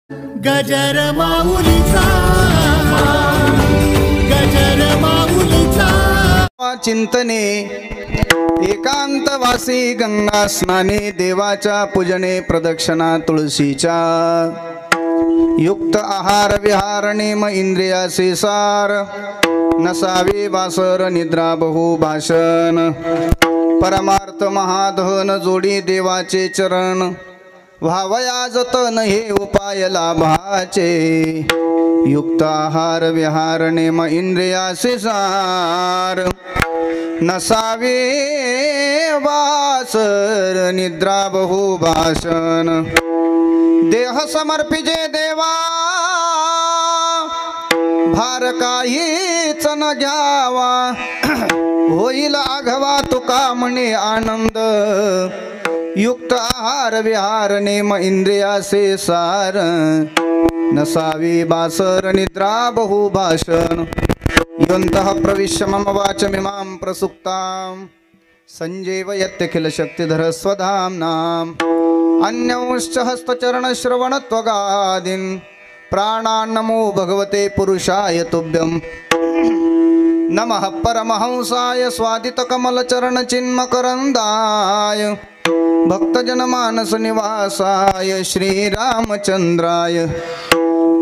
गजर माऊलीचा गजर माऊलीचा चिंतने एकांतवासी गंगा स्नाने देवाच्या पूजने प्रदक्षिणा तुळशीच्या युक्त आहार विहार नेम इंद्रियाचे सार नसावे वासर निद्रा बहु भाषण परमार्थ महाधन जोडी देवाचे चरण व्हावया जतन हे उपाय लाभाचे युक्त आहार विहार नेम इंद्रियाचे सार नसावे वासर निद्रा बहु भाषण देह समर्पिजे देवा भार काहीच न घ्यावा होईल आघवा तुका म्हणे आनंद युक्त आहार विहार नेम इंद्रियाचे सार नसावी बासर निद्रा बहु भाषण योऽन्तः प्रविश्य मम वाचमिमां प्रसुप्तां संजीवयत्यखिल शक्तिधर स्वधाम्नां अन्यंश्च हस्तचरणश्रवणत्वगादीन् प्राणान्नमो भगवते पुरुषाय तुभ्यं नमः परमहंसाय स्वादितकमलचरणचिन्मकरन्दाय भक्तजनमानस निवासाय श्रीरामचंद्राय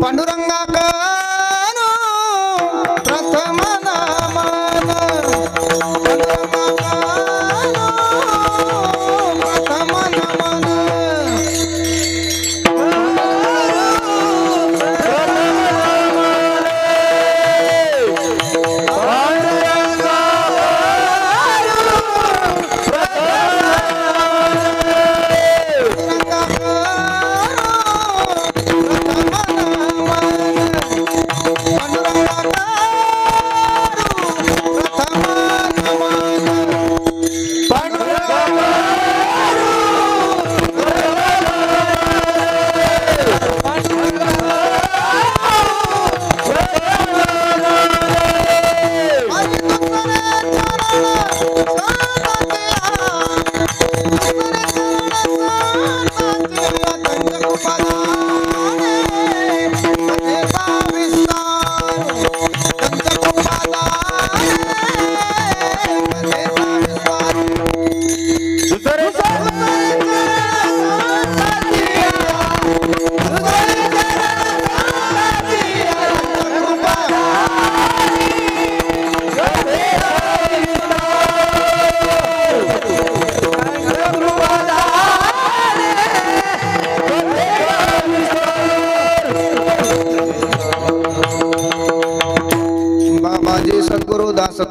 पांडुरंगाकानो प्रथम नामान पांडुरंगाकानो प्रथम नामान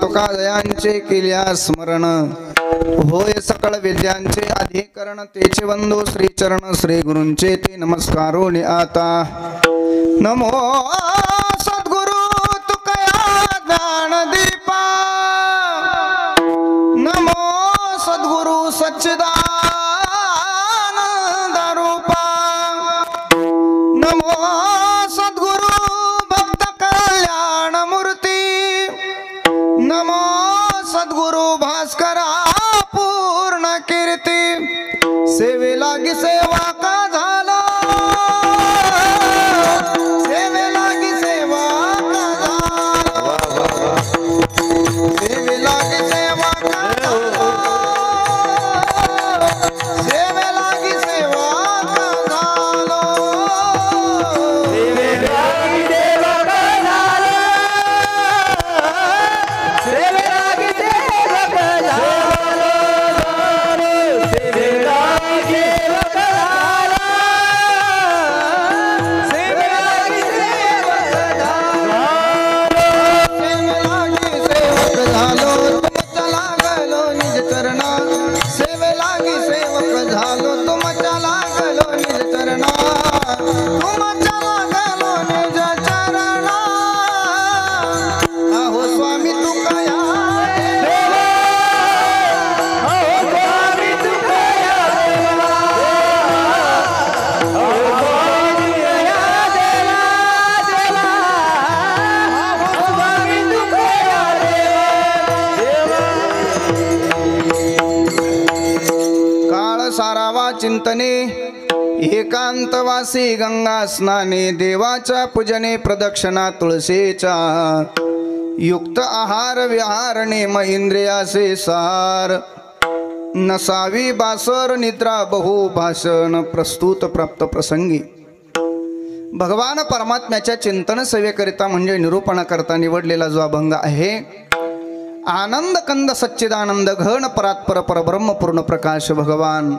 तुकादयांचे केल्या स्मरण होय सकळ विद्यांचे अधिकरण तेचे वंदो श्री चरण श्री गुरूंचे ते नमस्कारो नि आता नमो सद्गुरु तुकया ज्ञानदीपा नमो सद्गुरु सच्चिदानंद रूपा नमो सद्गुरु भक्त कल्याण मूर्ती नमो सद्गुरु भास्करा पूर्ण कीर्ती सेवे लागी सेवा का झाला सेवे लागी सेवा का झाला सेवे लागी सेवा का झाला सेवे लागी सेवा का झाला सेवे लागी सेवा का झाला सेवे लागी सेवा का झाला सेवे लागी सेवा का झाला सेवे लागी सेवा का झाला सेवे लागी सेवक झालो तुम चला गलो निज चरणा सेवे लागी सेवक झालो तुम चला गलो निज चरणा तुम चला गलो निज चरणा आहो स्वामी तुकया देवा आहो स्वामी तुकया देवा आहो स्वामी तुकया देवा देवा आहो स्वामी तुकया देवा काळ सारावा चिंतने एकांतवासी गंगा स्नाने देवाच्या पूजने प्रदक्षिणा तुळशीच्या युक्त आहार विहार नेम इंद्रियासे सार नसावी बासर निद्रा बहु भाषण प्रस्तुत प्राप्त प्रसंगी भगवान परमात्म्याच्या चिंतन सेवेकरिता म्हणजे निरूपणाकरता निवडलेला जो अभंग आहे आनंद कंद सच्चिदानंद घन परात्पर परब्रह्म पूर्ण प्रकाश भगवान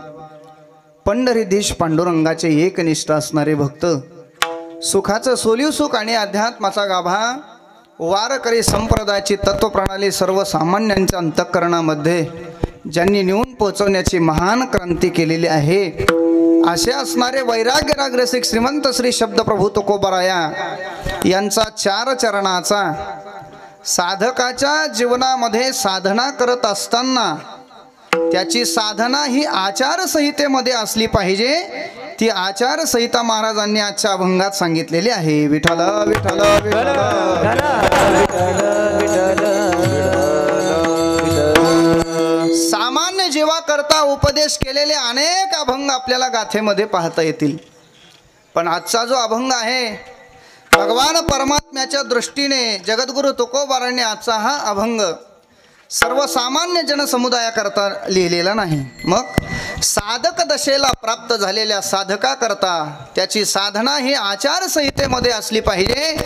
पंढरीधीश पांडुरंगाचे एकनिष्ठ असणारे भक्त सुखाचं सोलीव सुख आणि अध्यात्माचा गाभा वारकरी संप्रदायाची तत्वप्रणाली सर्वसामान्यांच्या अंतःकरणामध्ये ज्यांनी नेऊन पोहोचवण्याची महान क्रांती केलेली आहे असे असणारे वैराग्य रागरसिक श्रीमंत श्री शब्दप्रभू तुकोबाराया यांचा चार चरणाचा साधकाच्या जीवनामध्ये साधना करत असताना त्याची साधना ही आचारसंहितेमध्ये असली पाहिजे ती आचारसंहिता महाराजांनी आजच्या अभंगात सांगितलेली आहे. विठ्ठल विठ्ठल सामान्य जीवाकरता उपदेश केलेले अनेक अभंग आपल्याला गाथेमध्ये पाहता येतील, पण आजचा जो अभंग आहे भगवान परमात्म्याच्या दृष्टीने जगद्गुरु तुकोबारांनी आजचा हा अभंग सर्वसामान्य जनसमुदायाकरता लिहिलेला नाही. मग साधक दशेला प्राप्त झालेल्या साधकाकरता त्याची साधना ही आचारसंहितेमध्ये असली पाहिजे,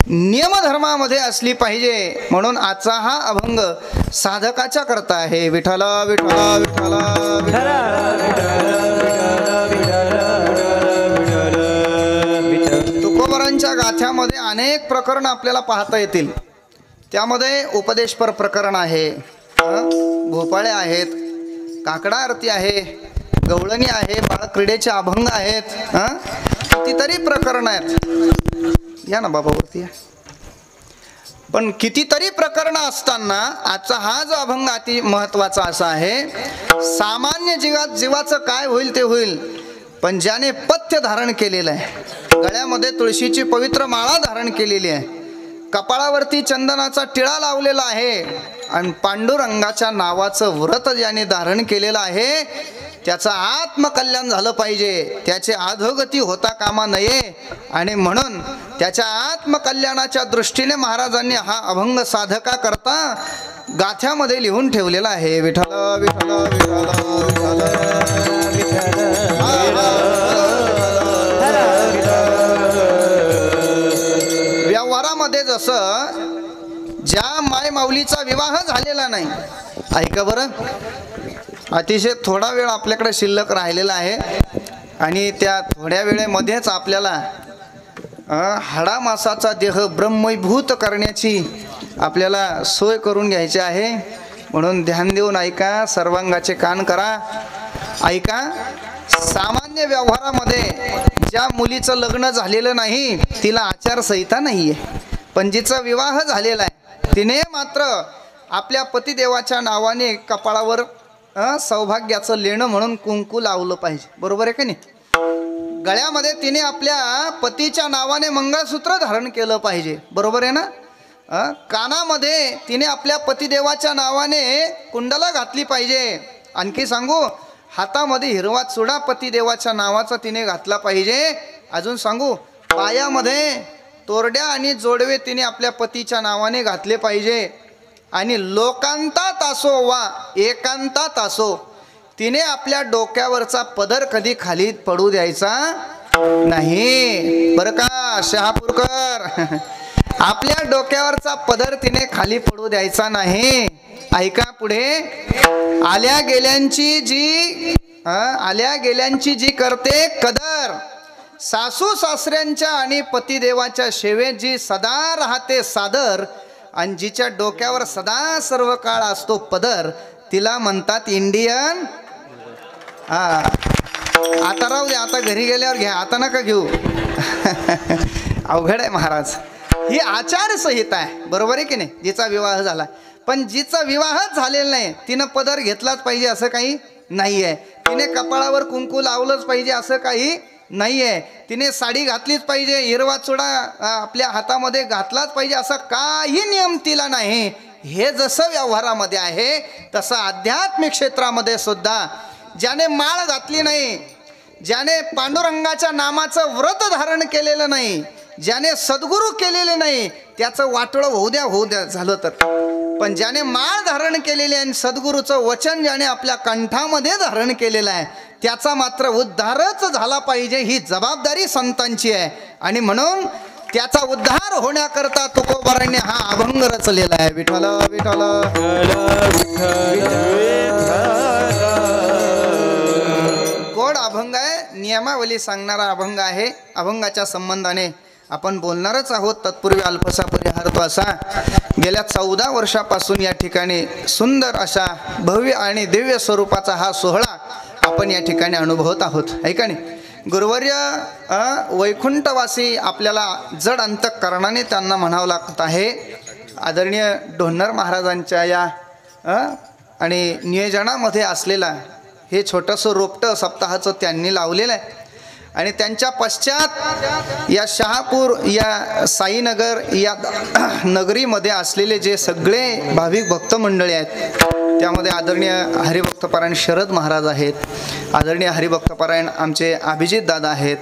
नियमधर्मामध्ये असली पाहिजे. म्हणून आजचा हा अभंग साधकाच्या करता आहे. विठ्ठल विठ्ठल विठ्ठल तुकोबारांच्या गाथ्यामध्ये अनेक प्रकरण आपल्याला पाहता येतील. त्यामध्ये उपदेशपर प्रकरण आहे, भोपाळे आहेत, काकडा आरती आहे, गवळणी आहे, बाळक्रीडेचे अभंग आहेत, कितीतरी प्रकरण आहेत. या ना बाबा वरती. पण कितीतरी प्रकरण असताना आजचा हा जो अभंग अति महत्वाचा असा आहे. सामान्य जीवाचं काय होईल ते होईल, पण ज्याने पथ्य धारण केलेलं आहे, गळ्यामध्ये तुळशीची पवित्र माळा धारण केलेली आहे, कपाळावरती चंदनाचा टिळा लावलेला आहे आणि पांडुरंगाच्या नावाचं व्रत ज्याने धारण केलेलं आहे त्याचं आत्मकल्याण झालं पाहिजे, त्याची अधोगती होता कामा नये. आणि म्हणून त्याच्या आत्मकल्याणाच्या दृष्टीने महाराजांनी हा अभंग साधका करता गाथ्यामध्ये लिहून ठेवलेला आहे. विठ्ठल विठ्ठल विठ्ठल व्यवहारामध्ये जसं ज्या माय माऊलीचा विवाह झालेला नाही, ऐका बरं, अतिशय थोडा वेळ आपल्याकडे शिल्लक राहिलेला आहे आणि त्या थोड्या वेळेमध्येच आपल्याला हाडामासाचा देह ब्रह्मभूत करण्याची आपल्याला सोय करून घ्यायची आहे. म्हणून ध्यान देऊन ऐका, सर्वांगाचे कान करा, ऐका. सामान्य व्यवहारामध्ये ज्या मुलीचं लग्न झालेलं नाही तिला आचारसंहिता नाही आहे, पण जिचा विवाह झालेला आहे तिने मात्र आपल्या पतिदेवाच्या नावाने कपाळावर सौभाग्याचं लेणं म्हणून कुंकू लावलं पाहिजे. बरोबर आहे का नाही? गळ्यामध्ये तिने आपल्या पतीच्या नावाने मंगळसूत्र धारण केलं पाहिजे. बरोबर आहे ना? कानामध्ये तिने आपल्या पतिदेवाच्या नावाने कुंडला घातली पाहिजे. आणखी सांगू, हातामध्ये हिरवा चुडा पतिदेवाच्या नावाचा तिने घातला पाहिजे. अजून सांगू, पायामध्ये तोरड्या आणि जोडवे तिने आपल्या पतीच्या नावाने घातले पाहिजे. आणि लोकांतात असो वा एकांतात असो तिने आपल्या डोक्यावरचा पदर कधी खाली पडू द्यायचा नाही. बरं का शहापूरकर, आपल्या डोक्यावरचा पदर तिने खाली पडू द्यायचा नाही. ऐका पुढे, आल्या गेल्यांची जी करते कदर, सासू सासऱ्यांच्या आणि पतिदेवाच्या सेवेत जी सदा राहते सादर, आणि जिच्या डोक्यावर सदा सर्व काळ असतो पदर, तिला म्हणतात इंडियन. आता राहू दे, आता घरी गेल्यावर घ्या, आता नका घेऊ. अवघड आहे महाराज. ही आचारसंहिता आहे. बरोबर आहे की नाही? जिचा विवाह झाला, पण जिचा विवाहच झालेला नाही तिनं पदर घेतलाच पाहिजे असं काही नाही आहे. तिने कपाळावर कुंकू लावलंच पाहिजे असं काही नाही आहे. तिने साडी घातलीच पाहिजे, हिरवा चुडा आपल्या हातामध्ये घातलाच पाहिजे असा काही नियम तिला नाही. हे जसं व्यवहारामध्ये आहे तसं आध्यात्मिक क्षेत्रामध्ये सुद्धा ज्याने माळ घातली नाही ज्याने पांडुरंगाच्या नामाचं व्रत धारण केलेलं नाही, ज्याने सद्गुरू केलेले नाही, त्याचं वाटोळं होऊ द्या झालं तर. पण ज्याने माळ धारण केलेली आहे आणि सद्गुरूचं वचन ज्याने आपल्या कंठामध्ये धारण केलेलं आहे, त्याचा मात्र उद्धारच झाला पाहिजे. ही जबाबदारी संतांची आहे. आणि म्हणून त्याचा उद्धार होण्याकरता तुकोबारांनी हा अभंग रचलेला आहे. विठ्ठल विठ्ठल गोड अभंग आहे, नियमावली सांगणारा अभंग आहे. अभंगाच्या संबंधाने आपण बोलणारच आहोत. तत्पूर्वी अल्पसा परिहार तो असा, गेल्या 14 वर्षापासून या ठिकाणी सुंदर अशा भव्य आणि दिव्य स्वरूपाचा हा सोहळा आपण या ठिकाणी अनुभवत आहोत. आहे का नाही? गुरुवर्य वैकुंठवासी आपल्याला जड अंतःकरणाने त्यांना म्हणावं लागत आहे. आदरणीय ढोन्नर महाराजांच्या या आणि नियोजनामध्ये असलेला हे छोटंसं रोपटं सप्ताहाचं त्यांनी लावलेलं आहे. आणि त्यांच्या पश्चात या शहापूर या साईनगर या नगरीमध्ये असलेले जे सगळे भाविक भक्त मंडळी आहेत, त्यामध्ये आदरणीय हरिभक्तपरायण शरद महाराज आहेत, आदरणीय हरिभक्तपरायण आमचे अभिजित दादा आहेत,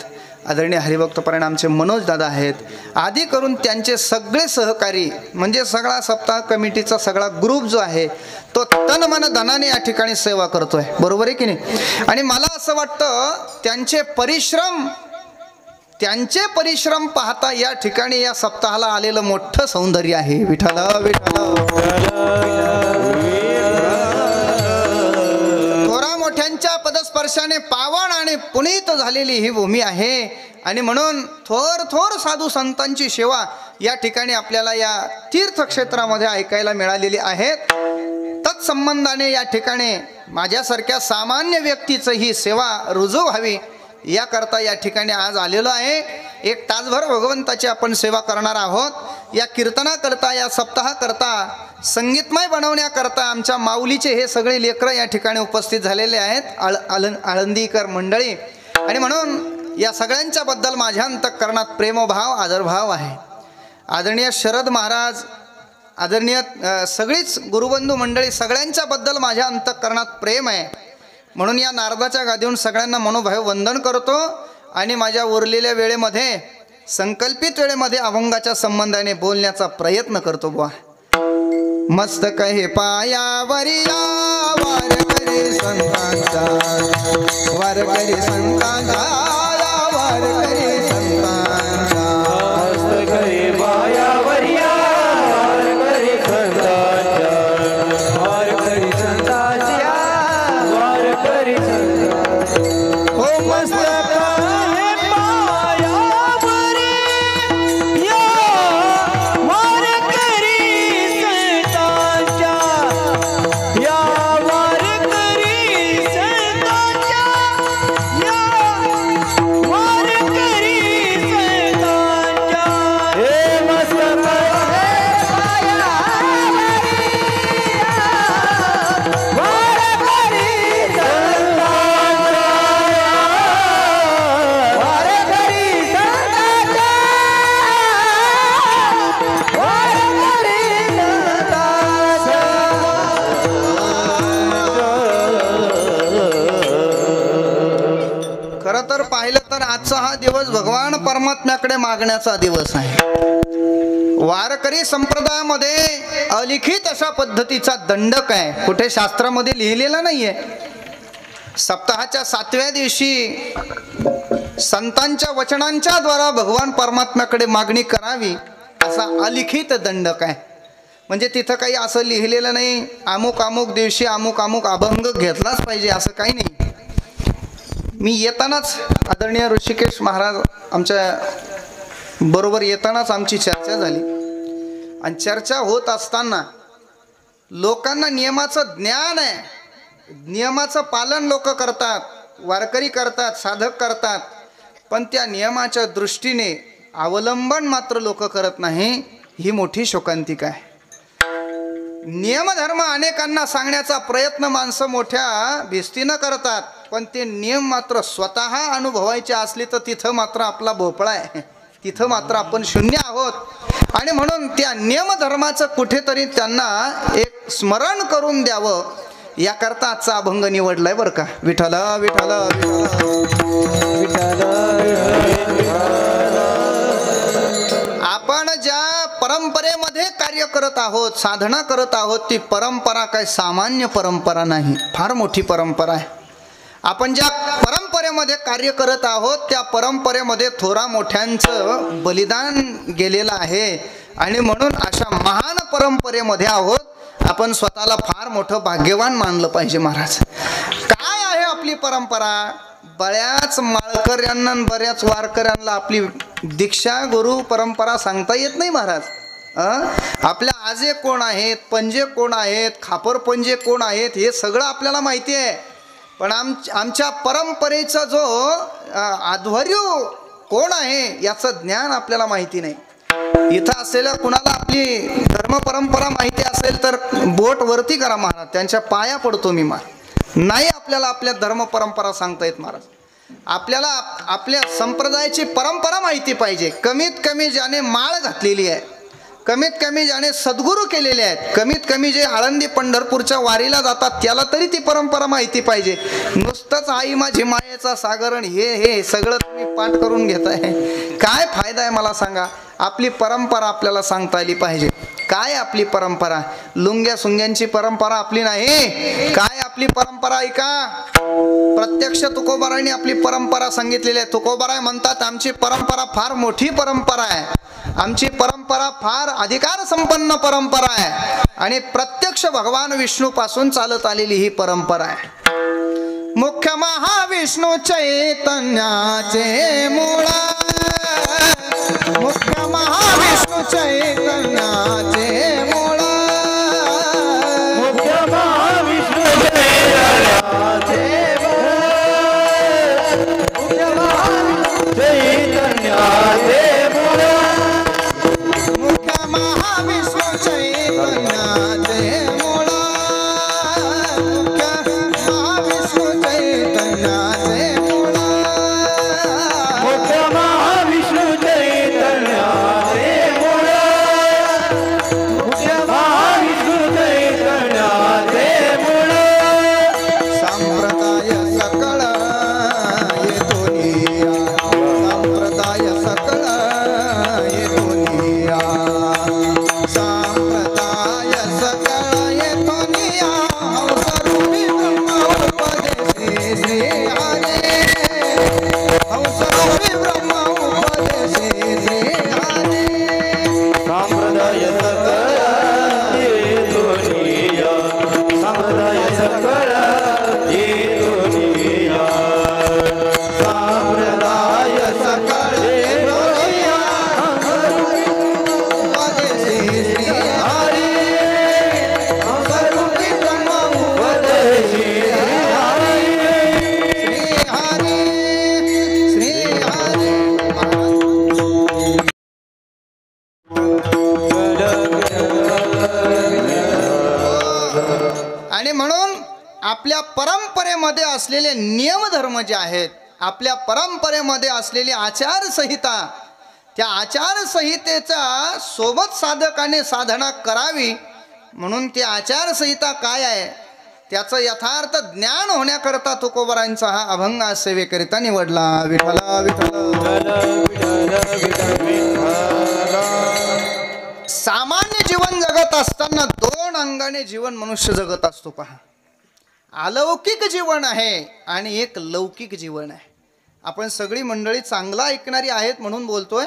आदरणीय हरिभक्तपरायण आमचे मनोज दादा आहेत, आदी करून त्यांचे सगळे सहकारी म्हणजे सगळा सप्ताह कमिटीचा सगळा ग्रुप जो आहे तो तन मन धनाने या ठिकाणी सेवा करतोय. बरोबर आहे की नाही? आणि मला असं वाटतं त्यांचे परिश्रम पाहता या ठिकाणी या सप्ताहाला आलेलं मोठं सौंदर्य आहे. विठ्ठल विठ्ठल थोरा मोठ्यांच्या पदस्पर्शाने पावन आणि पुनीत झालेली ही भूमी आहे. आणि म्हणून थोर साधू संतांची सेवा या ठिकाणी आपल्याला या तीर्थक्षेत्रामध्ये ऐकायला मिळालेली आहे. तत्संबंधाने या ठिकाणी माझ्यासारख्या सामान्य व्यक्तीचं ही सेवा रुजू व्हावी याकरता या ठिकाणी आज आलेलो आहे. एक तासभर भगवंताची आपण सेवा करणार आहोत. या कीर्तनाकरता या सप्ताहाकरता संगीतमय बनवण्याकरता आमच्या माऊलीचे हे सगळे लेकरं या ठिकाणी उपस्थित झालेले आहेत, आळंदीकर मंडळी. आणि म्हणून या सगळ्यांच्या बद्दल माझ्या अंतःकरणात प्रेमभाव आदरभाव आहे. आदरणीय शरद महाराज, आदरणीय सगळीच गुरुबंधू मंडळी, सगळ्यांच्या बद्दल माझ्या अंतःकरणात प्रेम आहे. म्हणून या नारदाच्या गादीहून सगळ्यांना मनोभाव वंदन करतो. आणि माझ्या उरलेल्या वेळेमध्ये संकल्पित वेळेमध्ये अभंगाच्या संबंधाने बोलण्याचा प्रयत्न करतो. बुवा मस्तक हे पायावरिया वारकरी संतांचा, वारकरी संतांचा, वारकरी संतांचा, मस्तक हे पायावरिया वारकरी संतांचा, वारकरी संतांचा, वारकरी संतांचा. हो मस्तक हे पायावरिया वारकरी संतांच्या, या वारकरी संतांच्या, या वारकरी संतांच्या. हे मस्तक हे पायावरिया वारकरी संतांच्या, वारकरी संतांच्या, वारकरी संतांच्या. खरं तर पाहिलं तर आजचा हा दिवस भगवान परमात्म्याकडे मागण्याचा दिवस आहे. वारकरी संप्रदायामध्ये अलिखित अशा पद्धतीचा दंडक आहे, कुठे शास्त्रामध्ये लिहिलेला नाहीये. सप्ताहाच्या 7व्या दिवशी संतांच्या वचनांच्या द्वारा भगवान परमात्म्याकडे मागणी करावी असा अलिखित दंडक आहे. म्हणजे तिथं काही असं लिहिलेलं नाही अमुक अमुक दिवशी अमुक अमुक अभंग घेतलाच पाहिजे असं काही नाही. मी येतानाच आदरणीय ऋषिकेश महाराज आमच्या बरोबर येतानाच आमची चर्चा झाली. आणि चर्चा होत असताना लोकांना नियमाचं ज्ञान आहे, नियमाचं पालन लोक करतात, वारकरी करतात, साधक करतात, पण त्या नियमाच्या दृष्टीने अवलंबन मात्र लोक करत नाही. ही मोठी शोकांतिका आहे. नियमधर्म अनेकांना सांगण्याचा प्रयत्न माणसं मोठ्या भिस्तीनं करतात, पण ते नियम मात्र स्वतः अनुभवायचे असले तर तिथं मात्र आपला भोपळा आहे, तिथं मात्र आपण शून्य आहोत. आणि म्हणून त्या नियमधर्माचं कुठेतरी त्यांना एक स्मरण करून द्यावं याकरता आजचा अभंग निवडलाय बरं का. विठ्ठल विठ्ठल विठ्ठल. आपण ज्या परंपरेमध्ये कार्य करत आहोत, साधना करत आहोत, ती परंपरा काय सामान्य परंपरा नाही, फार मोठी परंपरा आहे. आपण ज्या परंपरेमध्ये कार्य करत आहोत त्या परंपरेमध्ये थोरा मोठ्यांचं बलिदान गेलेलं आहे. आणि म्हणून अशा महान परंपरेमध्ये आहोत. आपण स्वतःला फार मोठं भाग्यवान मानलं पाहिजे महाराज. काय आहे आपली परंपरा? बऱ्याच माळकऱ्यांना बऱ्याच वारकऱ्यांना आपली दीक्षा गुरु परंपरा सांगता येत नाही महाराज. आपल्या आजे कोण आहेत, पंजे कोण आहेत, खापर पंजे कोण आहेत, हे सगळं आपल्याला माहिती आहे. पण आमच्या परंपरेचा जो आध्वर्य कोण आहे याचं ज्ञान आपल्याला माहिती नाही. इथं असलेल्या कुणाला आपली धर्म परंपरा माहिती असेल तर बोट वरती करा महाराज, त्यांच्या पाया पडतो मी महाराज. नाही आपल्याला आपल्या धर्म परंपरा सांगता येत महाराज. आपल्याला आपल्या संप्रदायाची परंपरा माहिती पाहिजे. कमीत कमी ज्याने माळ घातलेली आहे, कमीत कमी ज्याने सद्गुरू केलेले आहेत, कमीत कमी जे आळंदी पंढरपूरच्या वारीला जातात त्याला तरी ती परंपरा माहिती पाहिजे. नुसतंच आई माझी मायेचा सागरण हे सगळं तुम्ही पाठ करून घेताय, काय फायदा आहे मला सांगा. आपली परंपरा आपल्याला सांगता आली पाहिजे. काय आपली परंपरा? लुंग्या सुंग्यांची परंपरा आपली नाही. काय आपली परंपरा ऐका. प्रत्यक्ष तुकोबारायांनी आपली परंपरा सांगितलेली आहे. तुकोबाराय म्हणतात आमची परंपरा फार मोठी परंपरा आहे, आमची परंपरा फार अधिकार संपन्न परंपरा आहे आणि प्रत्यक्ष भगवान विष्णू पासून चालत आलेली ही परंपरा आहे. मुख्य महाविष्णू चैतन्याचे मूळ, मुख्य महाविष्णू चैतन्याचे मूळ, मुख्य महाविष्णू चैतन्याचे मुख्य महाविष्णू चैतन्याचे मूळ, मुख्य महाविष्णू चैतन्याचे मूळ, मुख्य महाविष्णू चैतन्याचे मूळ, मुख्य महाविष्णू चैतन्याचे मूळ, मुख्य महाविष्णू चैतन्याचे मूळ. संप्रदाय सकळ येतोनिया, संप्रदाय सकळ येतोनिया, संप्रदाय सकळ येतोनिया, हंसरूपी ब्रह्मोपदेशी श्री हरे, हंसरूपी ब्रह्मोपदेशी श्री हरे. संप्रदाय सकळ येतोनिया, संप्रदाय सकळ येतोनिया, संप्रदाय सकळ येतोनिया, उपदेशी श्री हरे, हंसरूपी ब्रह्मोपदेशी हरे. श्री हरे, श्री हरे. आणि म्हणून आपल्या परंपरेमध्ये असलेले नियमधर्म जे आहेत, आपल्या परंपरेमध्ये असलेली आचारसंहिता, त्या आचारसंहितेचा सोबत साधकाने साधना करावी. म्हणून ती आचारसंहिता काय आहे त्याचं यथार्थ ज्ञान होण्याकरता तुकोबारांचा हा अभंग आज सेवेकरिता निवडला. विठ्ठल विठ्ठल. सामान्य जीवन जगत असताना दोन अंगाने जीवन मनुष्य जगत असतो पहा. अलौकिक जीवन आहे आणि एक लौकिक जीवन आहे. आपण सगळी मंडळी चांगला ऐकणारी आहेत म्हणून बोलतोय.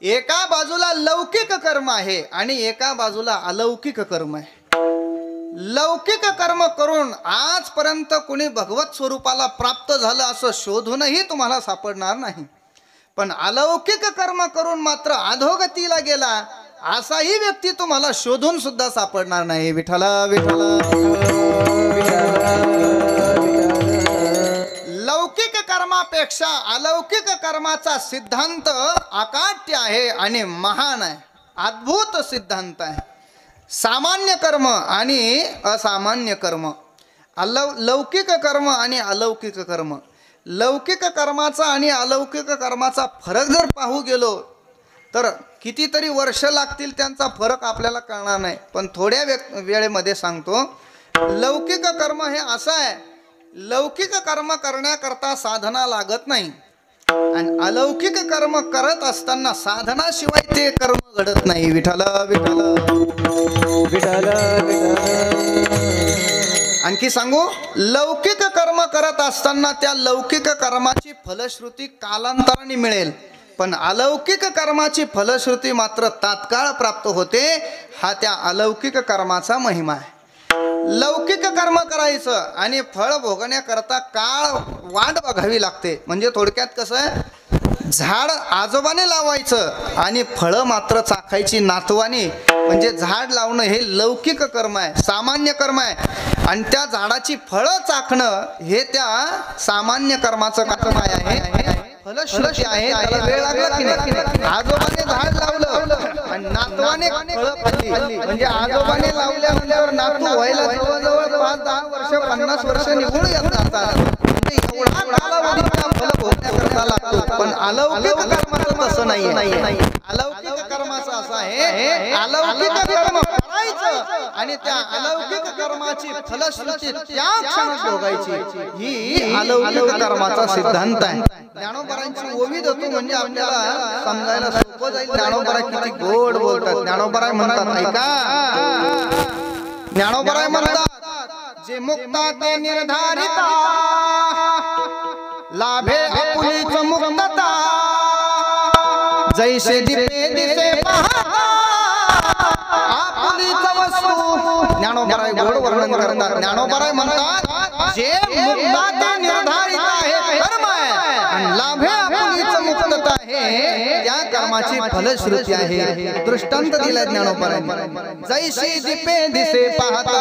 एका बाजूला लौकिक कर्म आहे आणि एका बाजूला अलौकिक कर्म आहे. लौकिक कर्म करून आजपर्यंत कुणी भगवत स्वरूपाला प्राप्त झालं असं शोधूनही तुम्हाला सापडणार नाही. पण अलौकिक कर्म करून मात्र अधोगतीला गेला असाही व्यक्ती तुम्हाला शोधून सुद्धा सापडणार नाही. विठ्ठल विठ्ठल. लौकिक कर्मापेक्षा अलौकिक कर्माचा सिद्धांत अकाट्य आहे आणि महान आहे, अद्भुत सिद्धांत आहे. सामान्य कर्म आणि असामान्य कर्म, लौकिक कर्म आणि अलौकिक कर्म. लौकिक कर्माचा आणि अलौकिक कर्माचा फरक जर पाहू गेलो तर कितीतरी वर्ष लागतील, त्यांचा फरक आपल्याला कळणार नाही. पण थोड्या वेळेमध्ये सांगतो. लौकिक कर्म हे असं आहे, लौकिक कर्म करण्याकरता साधना लागत नाही आणि अलौकिक कर्म करत असताना साधनाशिवाय ते कर्म घडत नाही. विठ्ठल विठ्ठल विठ्ठल आणखी सांगू, लौकिक कर्म करत असताना त्या लौकिक कर्माची फलश्रुती कालांतराने मिळेल, पण अलौकिक कर्माची फलश्रुती मात्र तात्काळ प्राप्त होते. हा त्या अलौकिक कर्माचा महिमा आहे. लौकिक कर्म करायचं आणि फळ भोगण्याकरता काळ वाट बघावी लागते. म्हणजे थोडक्यात कसं आहे, झाड आजोबाने लावायचं आणि फळं मात्र चाखायची नातवाने. म्हणजे झाड लावणं हे लौकिक कर्म आहे, सामान्य कर्म आहे, आणि त्या झाडाची फळं चाखणं हे त्या सामान्य कर्माचं काम आहे, फलश्रुती आहे. त्याला वेळ लागला की नाही. आजोबाने झाड लावलं आणि नातवाने फळं खाल्ली. म्हणजे आजोबाने लावल्यानंतर नातू व्हायला जवळजवळ 5-10 वर्ष 50 वर्ष निघून जातात. एवढा कालावधी फळ भोगण्याकरता लागतो. पण अलौकिक कर्माचं तसं नाही. अलौकिक कर्माचं असं आहे, अलौकिक कर्म करायचं आणि त्या अलौकिक कर्माची फलश्रुती त्या क्षणात भोगायची. ही अलौकिक कर्माचा सिद्धांत आहे. ज्ञानोबरांची ओवी देतो म्हणजे आपल्याला समजायला सोपं जाईल. ज्ञानोबराय किती गोड बोलतात. ज्ञानोबराय म्हणतात, ऐका, ज्ञानोबराय म्हणतात, जे मुक्ता ते निर्धारिता लाभे आपुलीच मुक्तता, जैसे दिपे दिसे पाहता आपुलीच वस्तू. ज्ञानोबराय गोड वर्णन करतात. ज्ञानोबराय म्हणतात, जे मुक्ता ते निर्धारित आहे, कर्म आहे, आणि लाभे आपुलीच मुक्तता आहे, त्या कर्माची फलश्रुती आहे. दृष्टांत दिलाय ज्ञानोबराय, जैसे दिपे दिसे पाहता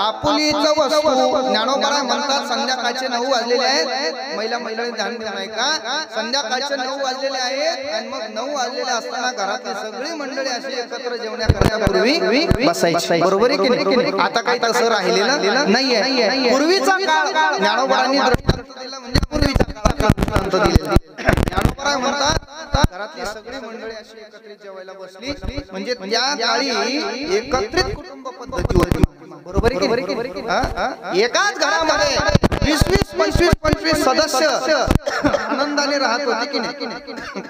आपुलीच वस्तू. ज्ञानोबराय म्हणतात, संध्याकाळचे 9 वाजलेले आहेत. महिला ध्यान देऊ नये का, संध्याकाळचे 9 वाजलेले आहेत आणि मग 9 वाजलेले असताना घरातली सगळी मंडळी अशी एकत्र जेवण्या करण्यापूर्वी बसायची. बरोबर आहे की नाही. आता काही तसं राहिलेलं नाहीये. पूर्वीचा काळ ज्ञानोबरांनी दृष्टांत दिला, म्हणजे पूर्वीचा काळ दृष्टांत दिलेला. ज्ञानोबराय म्हणतात, घरातली सगळी मंडळी अशी एकत्रित जेवायला बसली, म्हणजे त्या काळी एकत्रित कुटुंब पद्धती होती. बरोबर आहे. एकाच घरामध्ये 20-25 सदस्य आनंदाने राहत होते की नाही.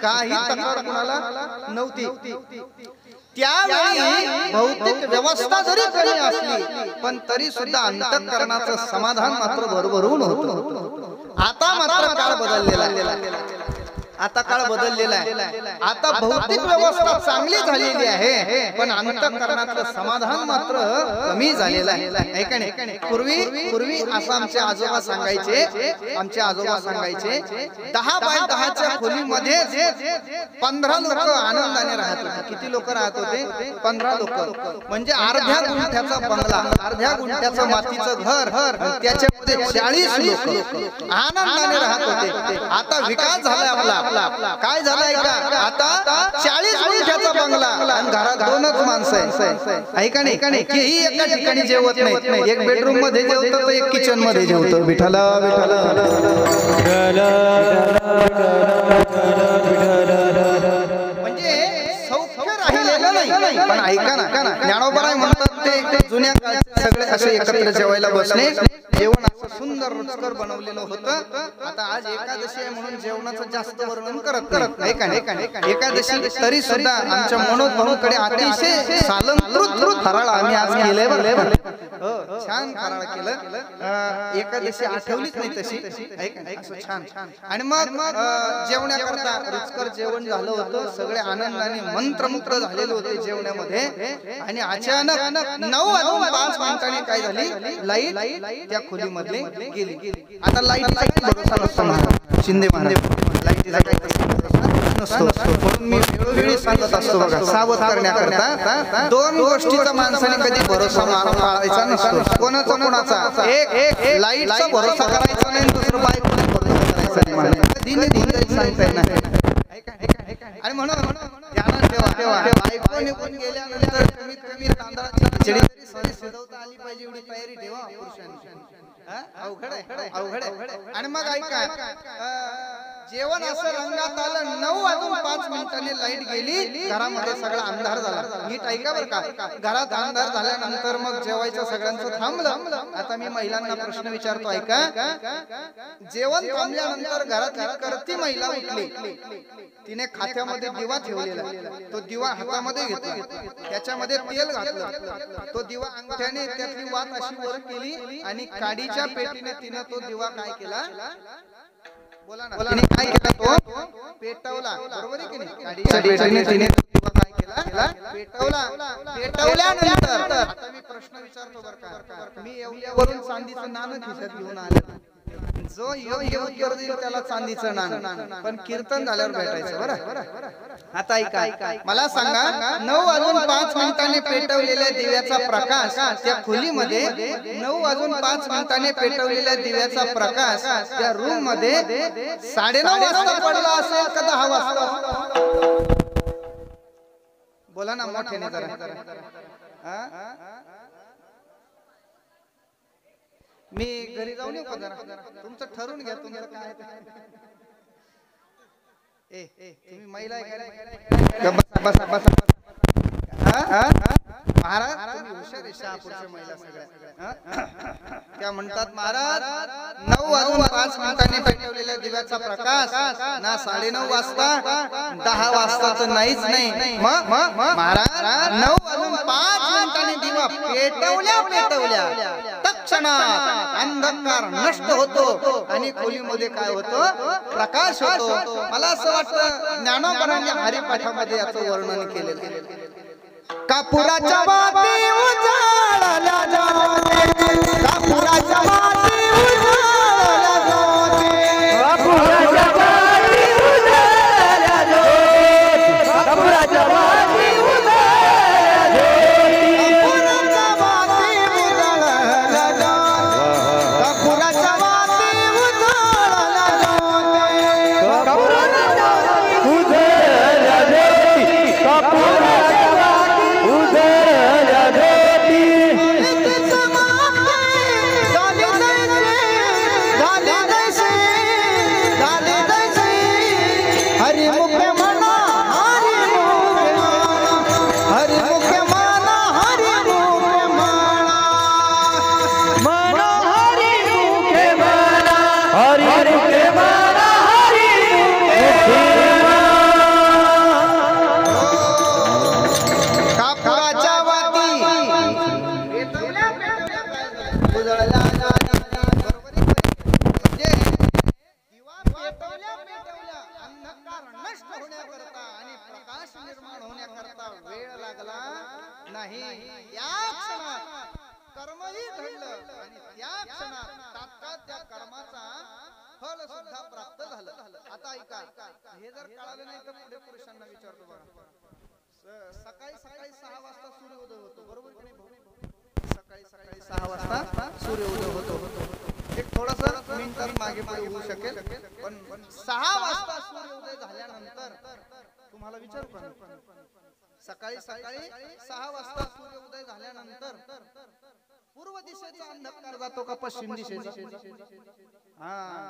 काही तक्रार कोणाला नव्हती. त्यावेळी भौतिक व्यवस्था जरी कमी असली पण तरी सुद्धा अंतःकरणाचं समाधान मात्र भरभरून होतं. आता मात्र काळ बदललेला आहे. आता काळ बदललेला आहे. आता भौतिक व्यवस्था चांगली झालेली आहे पण अंतःकरणातलं समाधान मात्र कमी झालेलं आहे. का नाही. पूर्वी असं आमचे आजोबा सांगायचे 10 बाय 10च्या खोलीमध्ये 15 लोक आनंदाने राहत होते. किती लोक राहत होते? 15 लोक. म्हणजे अर्ध्या गुंठ्याचा बंगला, अर्ध्या गुंठ्याचं मातीचं घर, त्याच्यामध्ये 40 लोक आनंदाने राहत होते. आता विकास झालाय आपला. काय झालंय का, आता 40 गुंठ्याचा बंगला आणि घरात 2च माणसं आहे. ऐका नाही, ही एका ठिकाणी जेवत नाही. एक बेडरूम मध्ये जेवतो तर एक किचन मध्ये जेवतो. विठ्ठल विठ्ठल. म्हणजे सौख्य राहिलेलं नाही. पण ऐका ना, ज्ञानोबराय म्हणतात ते जुन्या काळचे सगळे असे एकत्र जेवायला बसले. जेवण असं सुंदर रुचकर बनवलेलं होतं. आता आज एकादशी आहे म्हणून जेवणाचं जास्त वर्णन करत नाही. एकादशी तरी सुद्धा आमच्या मनोभावाकडे अतिशय सालंकृत फराळ आम्ही आज केलंय. छान फराळ केलं. एकादशी आठवलीच नाही तशी. छान. आणि मग जेवण्याकरता रुचकर जेवण झालं होतं. सगळे आनंदाने मंत्रमुग्ध झालेले होते जेवणामध्ये. आणि अचानक 9:05 मिनिटांनी काय झाली, लाईट त्या खोलीमध्ये गेली. आता लाईटीचा काही भरोसा नसतो. शिंदे महाराज, लाईटीचा काही नसतो. म्हणून मी वेळोवेळी सांगत असतो बघा, सावध करण्याकरता 2 गोष्टीचा माणसाने कधी भरोसा पाळायचा नसतो. कोणाचा? एक लाईटचा भरोसा करायचा नाही, दुसरं बायकोचा भरोसा करायचा नाही. कधी सांगता येणार. आणि म्हणून ध्यानात ठेवा, बायको निघून गेल्यानंतर कमीत कमी तांदळाची खिचडी तरी शिजवता आली पाहिजे एवढी तयारी ठेवा पुरुषांनी. अवघड आहे. आणि मग ऐका, जेवण असं रंगात आलं. 9:05 5 मिनिटांनी लाईट गेली, घरामध्ये सगळा अंधार झाला. नीट ऐका बरं का, घरात अंधार झाल्यानंतर मग जेवायचं सगळ्यांचं थांबलं. आता मी महिलांना प्रश्न विचारतो, ऐका. जेवण थांबल्यानंतर घरातली करती महिला उठली, तिने खात्यामध्ये दिवा ठेवलेला, तो दिवा हातामध्ये घेतला, त्याच्यामध्ये तेल घातलं, तो दिवा अंगठ्याने त्यातली वात अशी वर केली आणि काडीच्या पेटीने तिने तो दिवा काय केला, बोला ना, तिने काय केला, तो पेटवला. बरोबर आहे की नाही? काडीच्या पेटीने तिने तो दिवा काय केला, पेटवला. पेटवल्यानंतर आता मी प्रश्न विचारतो बरं का, मी एवढ्यावरून चांदीचं नाणं खिशात घेऊन आलो. जो योग्य उत्तर देईल त्याला चांदीचं नाणं, पण कीर्तन झाल्यावर भेटायचं. बरं आता ऐका, मला सांगा, 9 वाजून 5 मिनिटांनी पेटवलेल्या दिव्याचा प्रकाश त्या खोलीमध्ये, 9 वाजून 5 मिनिटांनी पेटवलेल्या दिव्याचा प्रकाश त्या रूम मध्ये 9:30 वाजता पडला असेल का 10 वाजता? बोला ना मोठ्याने जरा. मी घरी जाऊन येऊ का जरा? तुमचं ठरवून घ्या, तुमचं काय. तुम्ही महिला आहे, बसा बसा. महाराज तुम्ही हुशार आहे, शहापूरच्या महिला सगळ्या. त्या म्हणतात, महाराज 9 वाजून 5 मिनिटांनी पेटवलेल्या दिव्याचा प्रकाश ना 9:30 वाजता 10 वाजता तर नाहीच नाही. महाराज 9 वाजून 5 मिनिटांनी दिवा पेटवल्या तत्क्षणात अंधकार नष्ट होतो आणि खोलीमध्ये काय होतं, प्रकाश होतो. मला असं वाटतं ज्ञानोबांनी हरिपाठामध्ये याचं वर्णन केलेलं आहे. कापुराच्या वाती उजाळल्या जाते, कापुराच्या वाती उजाळल्या जाते, कापुराच्या वाती उजाळल्या जाते, कापुराच्या वाती उजाळल्या जाते, कापुराच्या वाती उजाळल्या जाते, कापुराच्या वाती उजाळल्या जाते, कापुराच्या वाती उजाळल्या जाते, कापुराच्या हे जर कळालं नाही तर पुढे पुरुषांना विचारतो बघा. सकाळी 6 वाजता सूर्योदय होतो, बरोबर की नाही भाऊ? सकाळी 6 वाजता सूर्योदय होतो. एक थोडासा मिनिटात मागे पुढे होऊ शकेल, पण 6 वाजता सूर्योदय झाल्यानंतर तुम्हाला विचारू का, सकाळी 6 वाजता सूर्योदय झाल्यानंतर पूर्व दिशेचा अंधकार जातो का पश्चिम दिशेचा?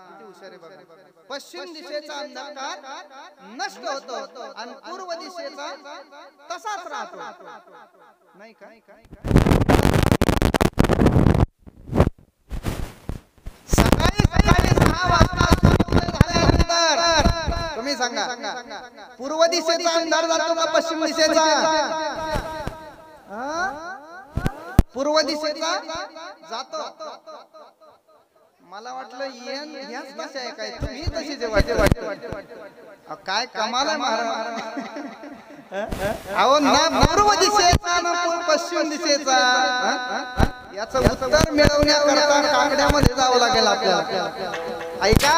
किती हुशार आहे बघा. पश्चिम दिशेचा अंधकार नष्ट होतो आणि पूर्व दिशेचा तसाच राहतो, नाही का? सकाळी 6 वाजता सूर्योदय झाल्यानंतर तुम्ही सांगा, पूर्व दिशेचा अंधार जातो का पश्चिम दिशेचा? पूर्व दिशेचा जातो. मला वाटलं ह्याच तशा आहे काय, तुम्ही तशी जे वाटते काय कमाल आहे महाराज. अहो ना पूर्व दिशेचा ना पश्चिम दिशेचा, याचं उत्तर मिळवण्याकरता काकड्यामध्ये जावं लागेल आपल्याला. ऐका,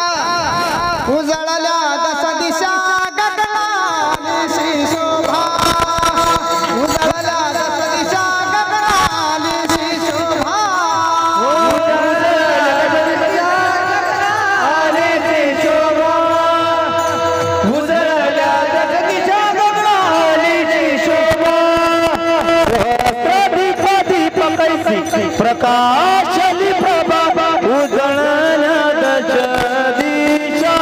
उजळल्या 10 दिशा गगनाची शोभा, उजळल्या 10 दिशा गगनाची शोभा, प्रकाशली प्रभा उजळल्या 10 दिशा.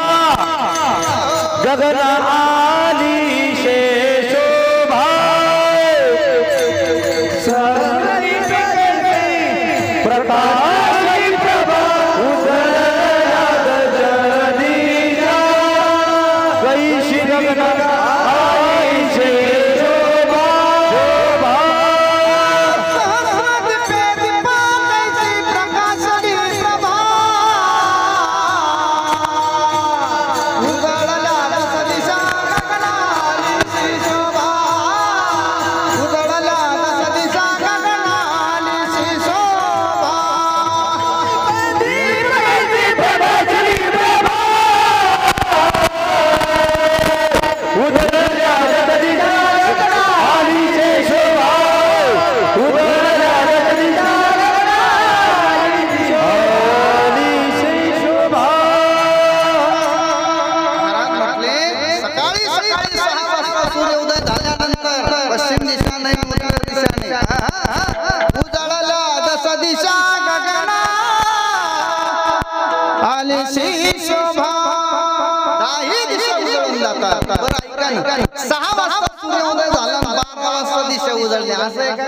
6 वाजता सूर्योदय झाला 12 वाजता दिशा उजळली असं आहे का?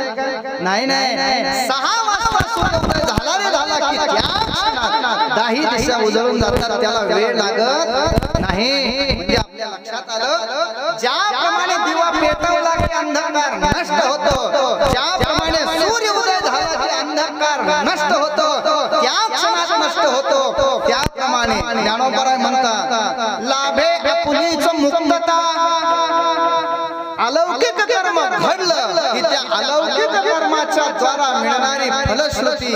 नाही नाही 6 वाजता सूर्योदय झाला रे झाला की त्या क्षणात 10 दिशा उजळून जातात त्याला वेळ लागत नाही. म्हणजे आपल्या लक्षात आलं ज्याप्रमाणे दिवा पेटवला की अंधकार नष्ट होतो ज्याप्रमाणे सूर्योदय झाला की अंधकार नष्ट होतो त्या क्षणात नष्ट होतो त्याप्रमाणे ज्ञानोबराय म्हणतात लाभे आपुलीच मुक्तता अलौकिक कर्म घडलं की त्या अलौकिक कर्माच्या द्वारा मिळणारी फलश्रुती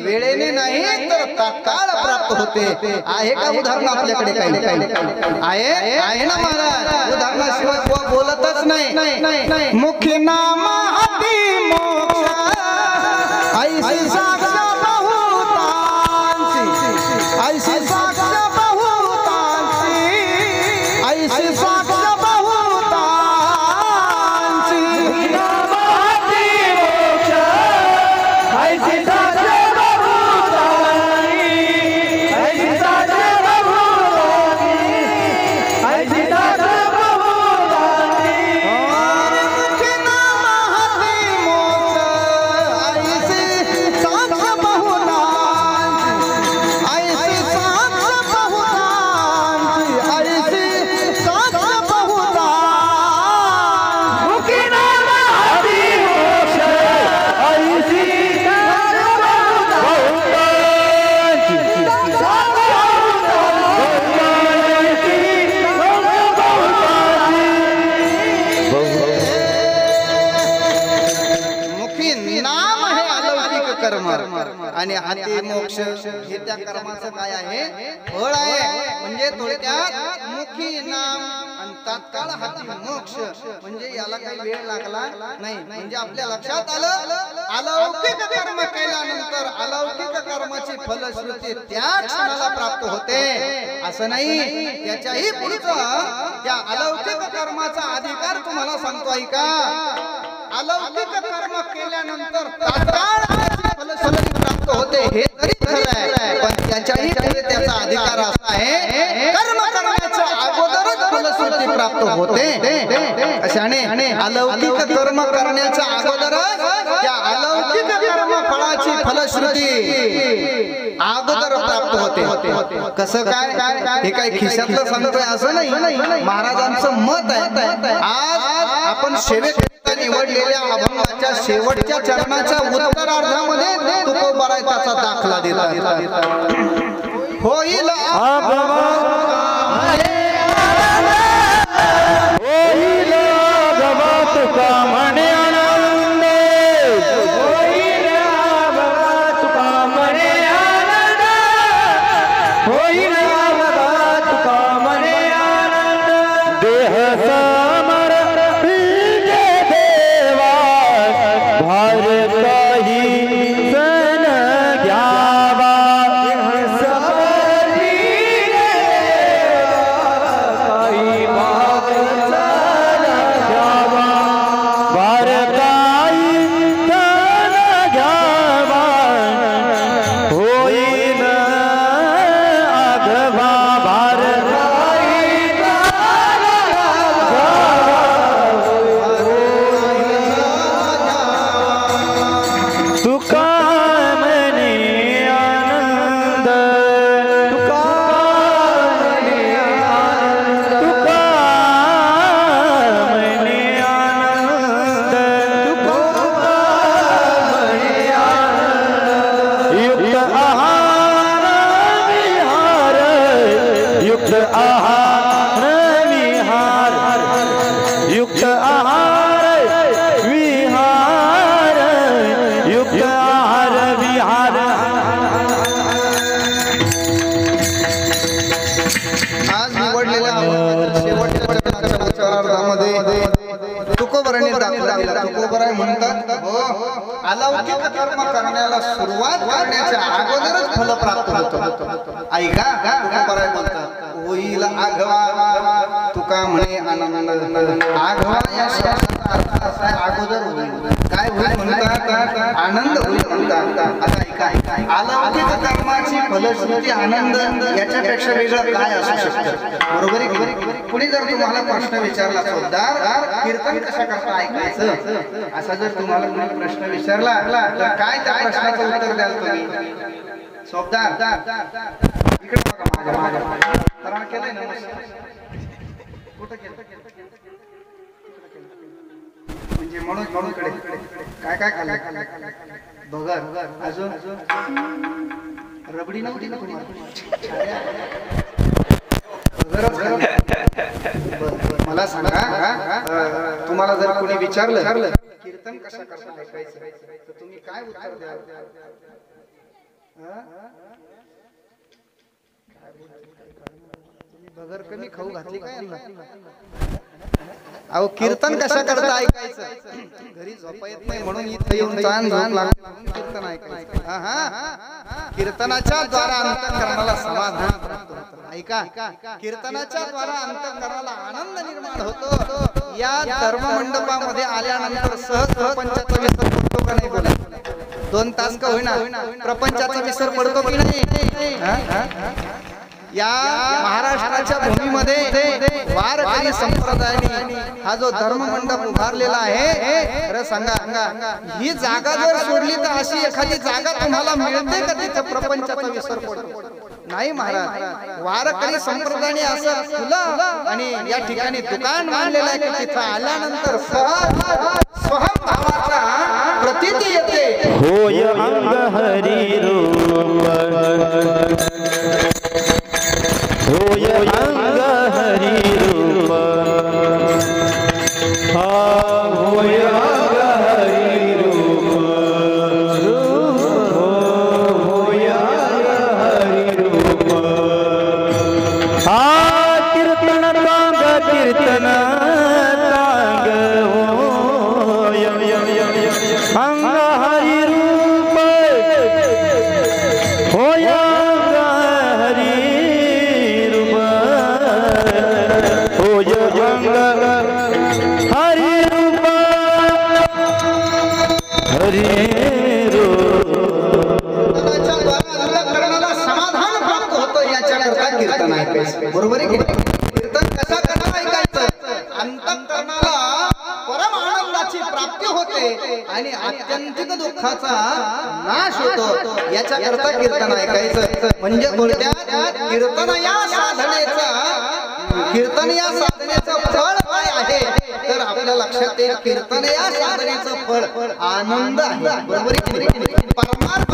वेळेने नाही तर तात्काळ प्राप्त होते. आहे का उदाहरण आपल्याकडे? काही आहे ना महाराज? उदाहरणाशिवाय बोलतच नाही. मुखी नाम हाती मोक्ष ऐसी साक्ष बहुतांची ऐसी साक्ष बहुतांची ऐसी साक्ष आणि हाती मोक्ष हे त्या कर्माचं काय आहे? फळ आहे. म्हणजे थोडक्यात मुखी नाम आणि तात्काळ हाती मोक्ष म्हणजे याला काही वेळ लागला नाही. म्हणजे आपल्या लक्षात आलं अलौकिक कर्म केल्यानंतर अलौकिक कर्माची फलश्रुती त्या क्षणाला प्राप्त होते असं नाही. त्याच्याही पुढचं त्या अलौकिक कर्माचा अधिकार तुम्हाला सांगतो ऐका. अलौकिक कर्म केल्यानंतर तात्काळ फलश्रुती प्राप्त होते हे तरी खरं आहे पण त्याच्याही पुढे त्याचा अधिकार असा आहे कर्म करण्याच्या अगोदरच फलश्रुती प्राप्त होते. अशाने अलौकिक कर्म करण्याच्या अगोदरच त्या अलौकिक कर्म फळाची फलश्रुती अगोदर प्राप्त होते. कसं काय? हे काय खिशातलं सांगतोय असं नाही. महाराजांचं मत आहे. आज आपण सेवेत निवडलेल्या अभंगाच्या शेवटच्या चरणाच्या उत्तरार्धामध्ये तुकोबाराय त्याचा दाखला देतात. होईल तुकोबाराय म्हणतात अलौकिक कर्म करण्याला सुरुवात करण्याच्या अगोदरच फल प्राप्त होतं. ऐका तुकोबाराय म्हणतात होईल आघवा तुका तुका म्हणे आनंद आघवा या शब्दाचा अर्थ असा आहे अगोदर होईल काय होईल म्हणतात आनंद होईल म्हणतात आता ऐका अलौकिक कर्माची फलश्रुती आनंद याच्यापेक्षा वेगळं काय असू शकतं बरोबर आहे पुढे जर तुम्हाला प्रश्न विचारला सोबदार कीर्तन कशा करता ऐकायचं असा जर तुम्हाला कोणी प्रश्न विचारला तर काय त्या प्रश्नाचं उत्तर द्याल तुम्ही सोबदार इकडे बघा माझ्या तरण केलंय ना कुठं केलं म्हणजे म्हणून कडे काय काय खाल्लं बघर अजून रबडी नव्हती ना मला सांगा तुम्हाला जर कोणी विचारलं कीर्तन कशा करता ऐकायचं तर तुम्ही काय उत्तर द्याल बगर कमी खाऊ घातली काय अहो कीर्तन कशा करता ऐकायचं घरी झोपा येत नाही म्हणून इथे येऊन ताण झोप लागून कीर्तन ऐकायचं कीर्तनाच्या द्वारा अंतःकरणाला समाधान ऐका कीर्तनाच्या द्वारा अंतःकरणाला आनंद निर्माण होतो या धर्म मंडपामध्ये आल्यानंतर सहज प्रपंचाचा विसर पडतो का नाही बोला 2 तास का होईना प्रपंचाचा विसर पडतो की नाही या महाराष्ट्राच्या भूमीमध्ये वारकरी संप्रदायाने हा जो धर्म मंडप उभारलेला आहे खरं सांगा ही जागा जर सोडली तर अशी एखादी जागा तुम्हाला मिळते का तिथं प्रपंचाचा विसर पडतो नाही महाराज वारकरी संप्रदायाने असं फुलं आणि या ठिकाणी दुकान बांधलेलं आहे की तिथं आल्यानंतर स्वभावाचा प्रतीती येते होय अंग हरी रूप होय अंग हरी रूप होय अंग हरी रूप होय अंग हरी रूप कीर्तन तांग कीर्तन तांग होय अंग हरी रूप होय समाधान प्राप्त होतं याच्याकरता कीर्तन ऐकायचं बरोबर आहे की कीर्तन कसा कसा ऐकायचं अंतःकरणाला परम आनंदाची प्राप्ती होते आणि आत्यंतिक दुःखाचा नाश होतो याच्याकरता कीर्तन ऐकायचं म्हणजे थोडक्यात कीर्तन या साधनेचं फळ काय आहे तर आपल्या लक्षात येईल कीर्तन या साधनेचं फळ आनंद आहे बरोबर आहे परमार्थ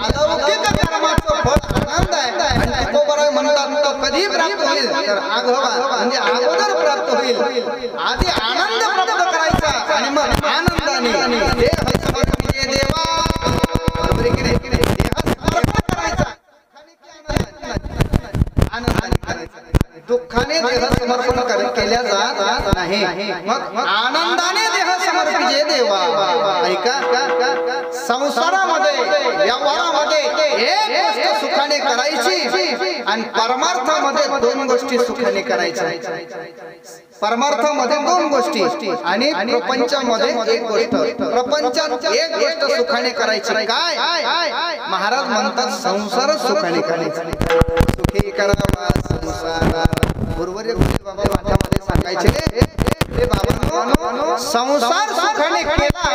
अलौकिक कर्माचं फळ आनंद आहे आणि तो बरोबर म्हणतात तो कधी प्राप्त होईल तर आघवा म्हणजे अगोदर प्राप्त होईल आधी आनंद प्राप्त करायचा आणि मग आनंदाने देह समर्पणे देवा बरोबर आहे की नाही देह समर्पण करायचा आनंदाने करायचा दुःखाने देह समर्पण केल्या जात नाही मग आनंदाने देह समर्पिजे देवा ऐका संसारामध्ये व्यवहारामध्ये एक गोष्ट सुखाने करायची आणि परमार्थामध्ये 2 गोष्टी सुखाने करायच्या परमार्थामध्ये 2 गोष्टी आणि प्रपंचामध्ये एक गोष्ट प्रपंचात एक गोष्ट सुखाने करायची काय महाराज म्हणतात संसार सुखाने करायचा सुखी करावा संसार बरोबर बाबा वाट्यामध्ये सांगायचे हे बाबा संसार सुखाने केला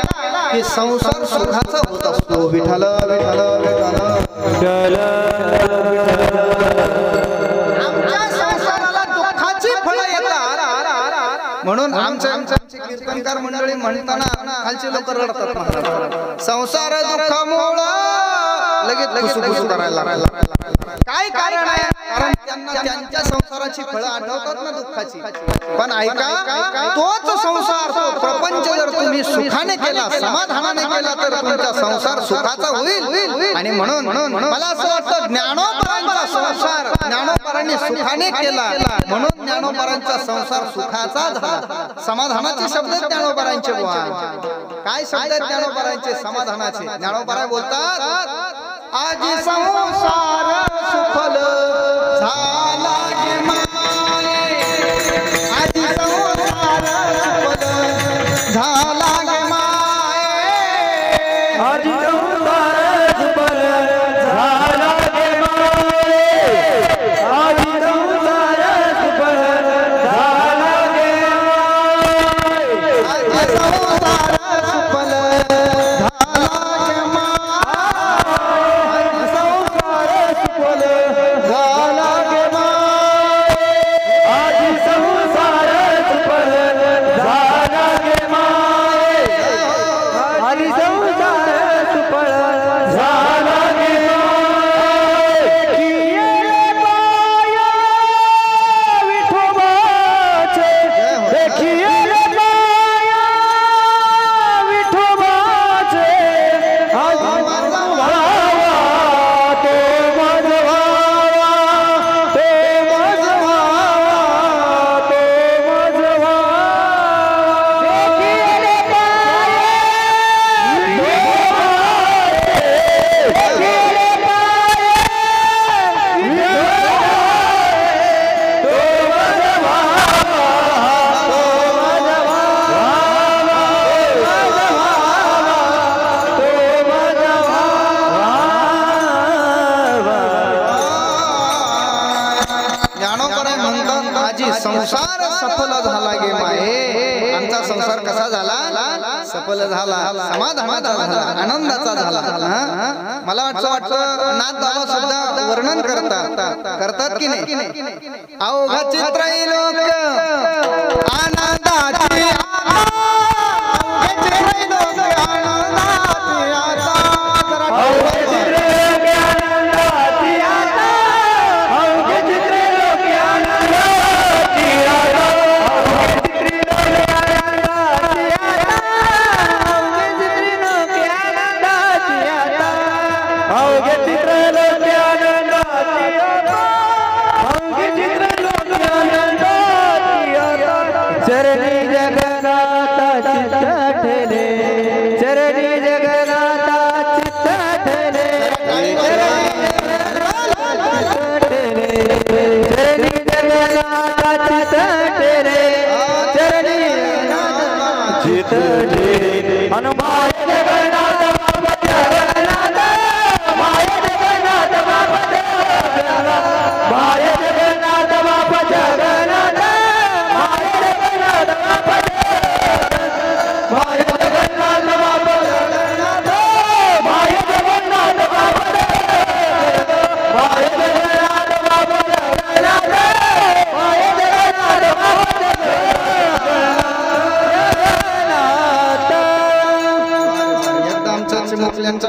की संसार सुखाचा होत असतो विठ्ठल विठ्ठल विठ्ठल आमच्या संसाराला दुःखाची फळं येतात म्हणून आमचे कीर्तनकार मंडळी म्हणताना खालचे लोक रडतात संसार दुःखामुळे लगेच कुसुकुसु करायला काय कारण आहे कारण त्यांना त्यांच्या संसाराची फळं आठवतात ना दुःखाची पण ऐका तोच संसार तो प्रपंच जर तुम्ही सुखाने केला समाधानाने केला तर तुमचा संसार सुखाचा होईल आणि म्हणून मला असं वाटतं ज्ञानोबरांचा संसार ज्ञानोबरांनी सुखाने केला म्हणून ज्ञानोबरांचा संसार सुखाचा झाला समाधानाचे शब्द ज्ञानोबरांचे काय शब्द ज्ञानोबरांचे समाधानाचे ज्ञानोबरा बोलतात आज संसार सुफल झाला गे माये सफल झाला गे माये, आमचा संसार कसा झाला, सफल झाला, समाधानाचा झाला, आनंदाचा झाला. मला वाटतं नाथ बाबा सुद्धा वर्णन करतात की नाही. अवघ चित्रलोक आनंदाची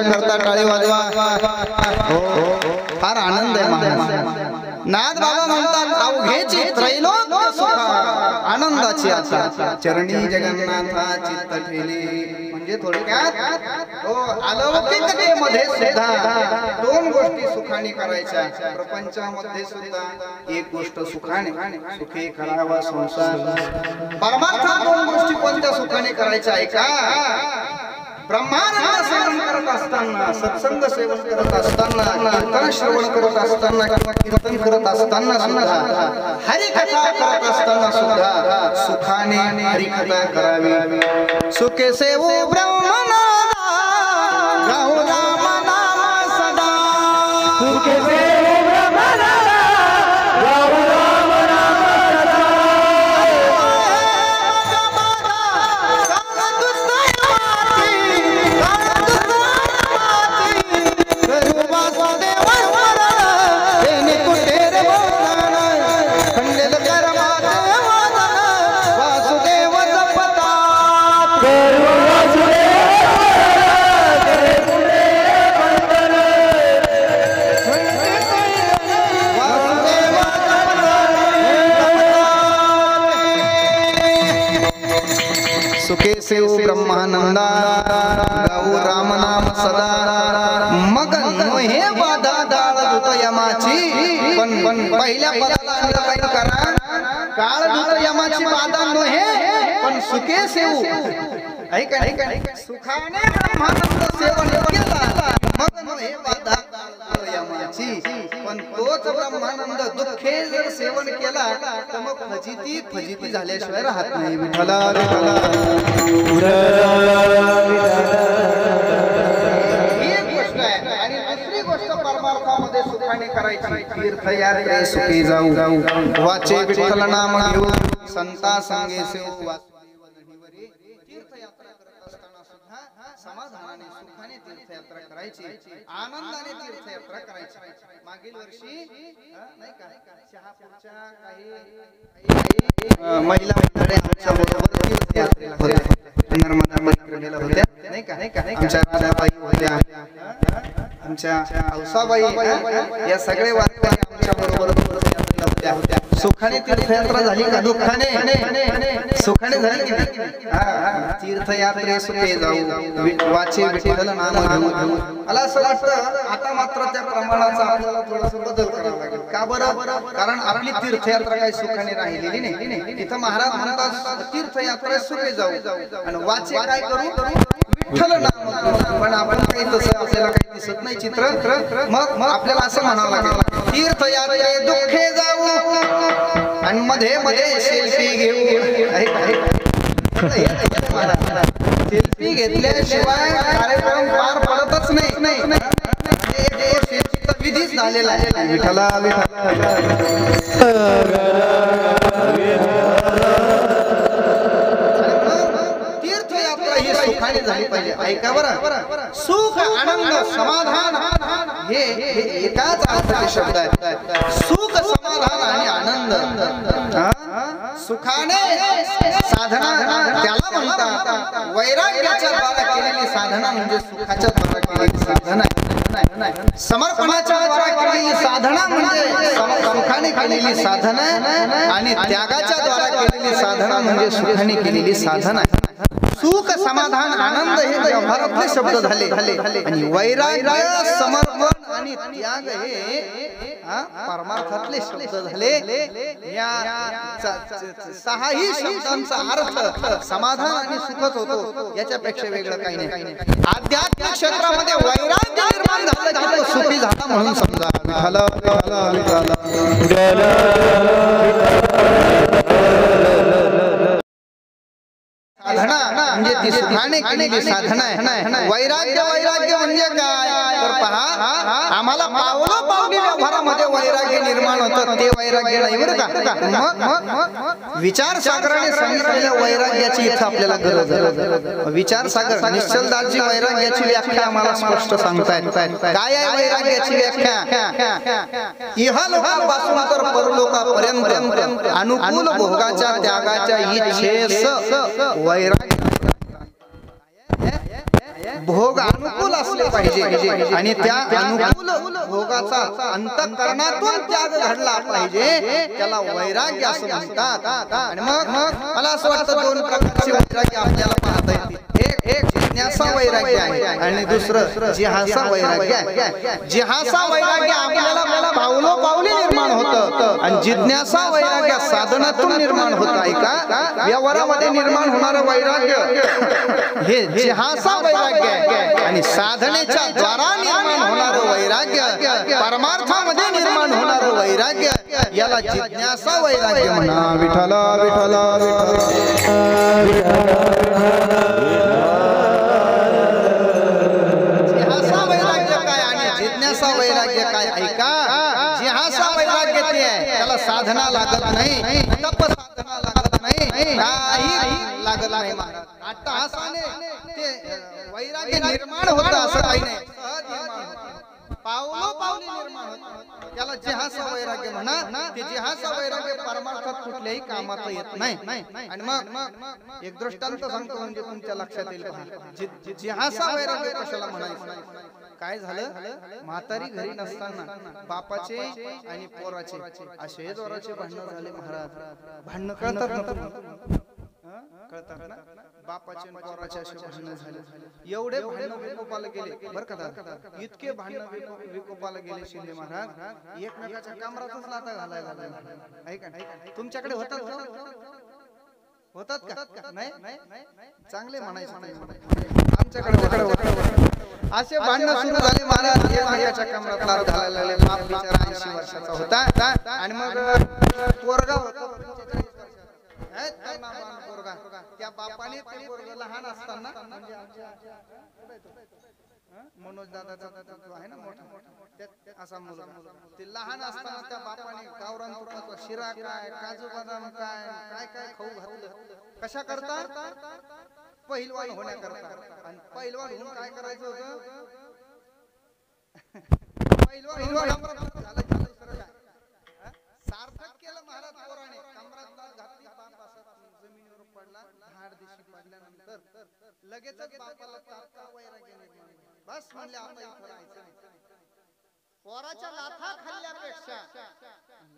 करता टाळी वाजवा. फार आनंद आहे. नाथ बाबा म्हणतात अवघेची त्रैलोक सुख आनंदाची आता चरणी जगन्नाथा चित्त ठेले. म्हणजे थोडक्यात अलौकिकतेमध्ये सुद्धा दोन गोष्टी सुखाने करायच्या. प्रपंचामध्ये सुद्धा एक गोष्ट सुखाने सुखी करावा संसार. परमार्थात दोन गोष्टी कोणत्या सुखाने करायच्या आहे का. ब्रह्मानंद सेवन करत असताना, सत्संग सेवन करत असताना, कीर्तन श्रवण करत असताना किंवा कीर्तन करत असताना सुद्धा, हरिकथा करत असताना सुद्धा सुखाने हरिकथा करावी. सुखे सेवो ब्रह्मनादा गाऊ राम नाम सदा. सुखे सेवो ब्रह्मनादा गाऊ राम नाम सदा. सुखे सेव ब्रह्मानंदा गाऊ राम नाम सदा. मग हे बाधा दाळ दूत यमाची, पण पहिल्या पदाला अंडरलाईन करा. काळ दूत यमाची बाधा नव्हे पण सुखे सेव. ऐका सुखाने ब्रह्मानंद सेवन केला मग हे बाधा यमाची, पण तोच ब्रह्मानंद दुःखे जर सेवन केला तर मग फजिती झाल्याशिवाय राहत नाही. विठ्ठला विठ्ठला. ही गोष्ट आहे. आणि दुसरी गोष्ट परमार्थामध्ये सुखाने करायची. तीर्थयात्रे सुखी जाऊ, वाचे विठ्ठल नाम घेऊ, संता संगे सेव. समाधानाने सुखाने तीर्थयात्रा करायची, आनंदाने तीर्थयात्रा करायची. मागील वर्षी नाही का शहापूरच्या काही महिला मंडळी आमच्या बरोबर तीर्थयात्रेला होत्या, नर्मदा परिक्रमेला होत्या. नाही का आमच्या राधाबाई होत्या, आमच्या औसाबाई, या सगळे वारकरी आमच्या बरोबर तीर्थयात्रेला होत्या. सुखाने तीर्थयात्रा झाली का दुःखाने? सुखाने झाली की नाही. तीर्थयात्रे सुखे जाऊ, वाचे विठ्ठल नाम घेऊ. मला असं वाटतं आता मात्र त्या प्रमाणाचा आपल्याला थोडासा बदल करावा लागेल. का बरं? कारण आपली तीर्थयात्रा काही सुखाने राहिलेली नाही. इथं महाराज म्हणतात तीर्थयात्रे सुखे जाऊ आणि वाचे काय करू, विठ्ठल नाम. पण आपण काही तसं आपल्याला काही दिसत नाही चित्र. मग आपल्याला असं म्हणावं लागेल तीर्थयात्रे दुःखे जाऊ आणि मध्ये मध्ये सेल्फी घेऊ. सेल्फी घेतल्याशिवाय कार्यक्रम पार पडतच नाही. विधीच झालेला आहे. विठ्ठला विठ्ठला. झाली पाहिजे. ऐका बरं, सुख आनंद समाधान हे एकाच अर्थाचे शब्द आहेत. सुख समाधान आणि आनंद. सुखाने साधना त्याला म्हणतात. वैराग्याच्या द्वारा केलेली साधना म्हणजे सुखाच्या द्वारा केलेली साधना. समर्पणाच्या द्वारा केलेली साधना म्हणजे सुखाने केलेली साधना आणि त्यागाच्या द्वारा केलेली साधना म्हणजे सुखाने केलेली साधना. सुख समाधान आनंद हे व्यवहारातले शब्द झाले आणि वैराग्य समर्पण आणि त्याग हे परमार्थातले शब्द झाले. या सहाही शब्दांचा अर्थ समाधान आणि सुखच होतो. याच्यापेक्षा वेगळं काही नाही. आध्यात्मिक क्षेत्रामध्ये वैराग्य निर्माण झालं की तो सुखी झाला म्हणून समजा. साधना म्हणजे ती सुखाने केलेली साधना आहे. वैराग्य म्हणजे काय तर पहा, आम्हाला पावलोपावली व्यवहारामध्ये वैराग्य निर्माण होतं. ते वैराग्य नाही बरं का. विचारसागराने सांगितलेल्या वैराग्याची इथं आपल्याला गरज आहे. विचारसागर निश्चलदासजी वैराग्याची व्याख्या आम्हाला स्पष्ट सांगतायत. काय आहे वैराग्याची व्याख्या? इहलोकापासून तर परलोकापर्यंत अनुकूल भोगाच्या त्यागाच्या इच्छेस वैराग्य. भोग अनुकूल असले पाहिजे आणि त्या अनुकूल भोगाचा अंतःकरणातून त्याग घडला पाहिजे. त्याला वैराग्य असं म्हणतात. आणि मग मला असं वाटतं दोन प्रकारचे वैराग्य आपल्याला पाहता येतील. एक जिज्ञासा वैराग्य आहे आणि दुसरं जिहासा वैराग्य आहे. जिहासा वैराग्य आपल्याला पावलोपावली निर्माण होतं आणि जिज्ञासा वैराग्य साधनातून निर्माण होत आहे. का व्यवहारामध्ये निर्माण होणारं वैराग्य हे जिहासा वैराग्य आहे आणि साधनेच्या द्वारा निर्माण होणारं वैराग्य परमार्थामध्ये निर्माण होणारं वैराग्य याला जिज्ञासा वैराग्य म्हणा. विठ्ठला विठ्ठला जिहासा वैराग्य काय आणि जिज्ञासा वैराग्य काय? ऐका, जिहासा वैराग्य ते आहे त्याला साधना लागत नाही, तप साधना लागत नाही, काही लागत नाही. महाराज अट्टहासाने ते वैराग्य निर्माण होतं असं काही नाही. पावलोपावली निर्माण होतं त्याला जिहासा वैराग्य म्हणा. ते जिहासा वैराग्य परमार्थात कुठल्याही कामात येत नाही. आणि मग एक दृष्टांत सांगतो म्हणजे तुमच्या लक्षात येईल. जिहासा वैराग्य कशाला म्हणायचं? काय झालं, म्हातारी घरी नसताना बापाचे आणि पोराचे असे जोराचे भांडण झाले. महाराज भांडण कळतात ना, बापाचे पोराचे असे भांडण झाले. एवढे भांडण विकोपाला गेले बरं का. इतके भांडण विकोपाला गेले शिंदे महाराज एकमेकाच्या कमरातच लाथा घालायला लागले. ऐका तुमच्याकडे होतात का? नाही चांगले म्हणायचे. आमच्याकडे असे भांडण सुरू झाले महाराज. एकमेकाच्या कमरात लाथ घालायला लागले. बाप बिचारा 80 वर्षाचा होता आणि मग पोरगा होता त्या बापाने ते पोरग लहान असताना मनोज दादाचा आहे ना मोठा असा मुलगा, ते लहान असताना त्या बापाने गावरान तुपाचा शिरा काय काजू बदाम काय काय काय खाऊ घातलं. कशा करता? पहिलवान होण्याकरता. आणि पहिलवान होऊन काय करायचं होतं? पहिलवान सार्थक केलं महाराज पोराने. कमरात घातली, बाप असा जमिनीवर पडला. धाड दिशी पडल्यानंतर लगेचच बापाला तात्काळ वैराग्य निर्माण. बस म्हणले आता इथं राहायचं नाही. पोराच्या लाथा खाल्ल्यापेक्षा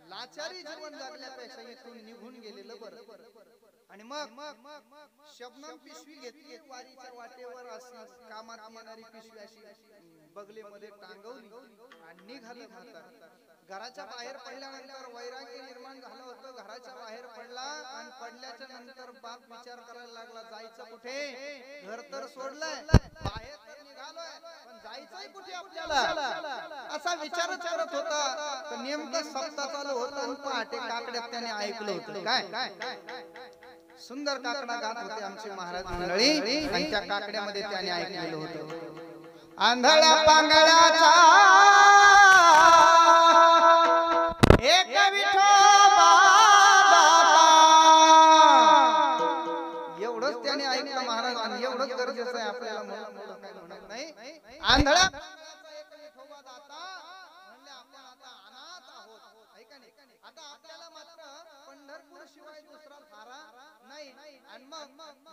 लाचारी जीवन जगल्यापेक्षा इथून निघून गेलेलं बरं. आणि मग शबनम पिशवी घेतली, वारीच्या वाटेवर अशी कामात येणारी पिशवी अशी बगलेमध्ये टांगवली आणि निघाले. घराच्या बाहेर पडल्यानंतर वैराग्य निर्माण झालं होतं. घराच्या बाहेर पडला आणि पडल्याच्या नंतर बाप विचार करायला लागला, जायचं कुठे? घर तर सोडलंय, बाहेर निघालोय, पण जायचंय कुठे आपल्याला? असा विचारच करत होता. तर नेमकं सप्ताह चालू होता आणि पहाटे काकड्यात त्याने ऐकलं होतं. काय सुंदर काकडा गात होते आमचे महाराज मंडळी आणि त्या काकड्यामध्ये त्याने ऐकलेलं होतं, आंधळ्या पांगळ्याचा एक विठोबा दाता. एवढंच ते त्याने ऐकलं महाराज आणि एवढंच गरजेचं आहे आपल्याला म्हणून काय म्हणत नाही. आंधळा आता आपल्याला मात्र पंढरपूर शिवाय दुसरा थारा नाही. आणि मग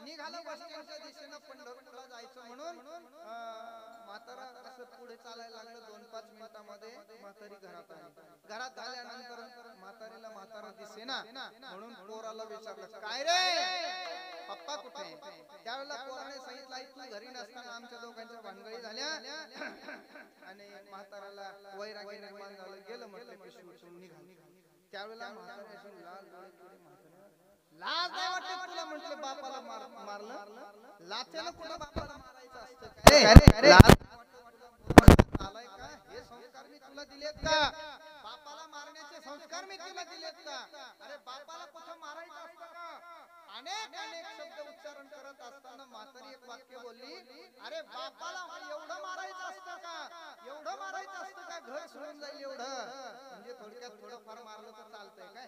निघालं बस स्टँडच्या दिशेनं पंढरपूरला जायचं म्हणून म्हातारा असं पुढे चालायला लागलं. 2-5 मिनिटांमध्ये म्हातारी घरात आली. घरात आल्यानंतर म्हातारीला म्हातारा दिसेना म्हणून पोराला विचारलं, काय रे पप्पा कुठे? त्यावेळेला पोराने सांगितलं, आई तू घरी नसताना आमच्या दोघांच्या भानगडी झाल्या आणि म्हाताराला वैराग्य निर्माण झालं. गेलं म्हटलं पिशवी उचलून निघाली. त्यावेळेला म्हाताऱ्याची लाज नाही वाटत तुला? म्हटलं बापाला मारलं लाथेनं कुठं बापाला मारायचं असतं काय? आलाय का? हे संस्कार मी तुला दिलेत का? बापाला मारण्याचे संस्कार मी तुला दिलेत का? अरे बापाला कुठं मारायचं असतं का? अनेक शब्द उच्चारण करत असताना म्हातारी एक वाक्य बोलली, अरे बापाला एवढं मारायचं असतं का? एवढं मारायचं असतं का? घर सोडून जाईल एवढं? म्हणजे थोडक्यात थोडं फार मारलं तर चालतंय काय?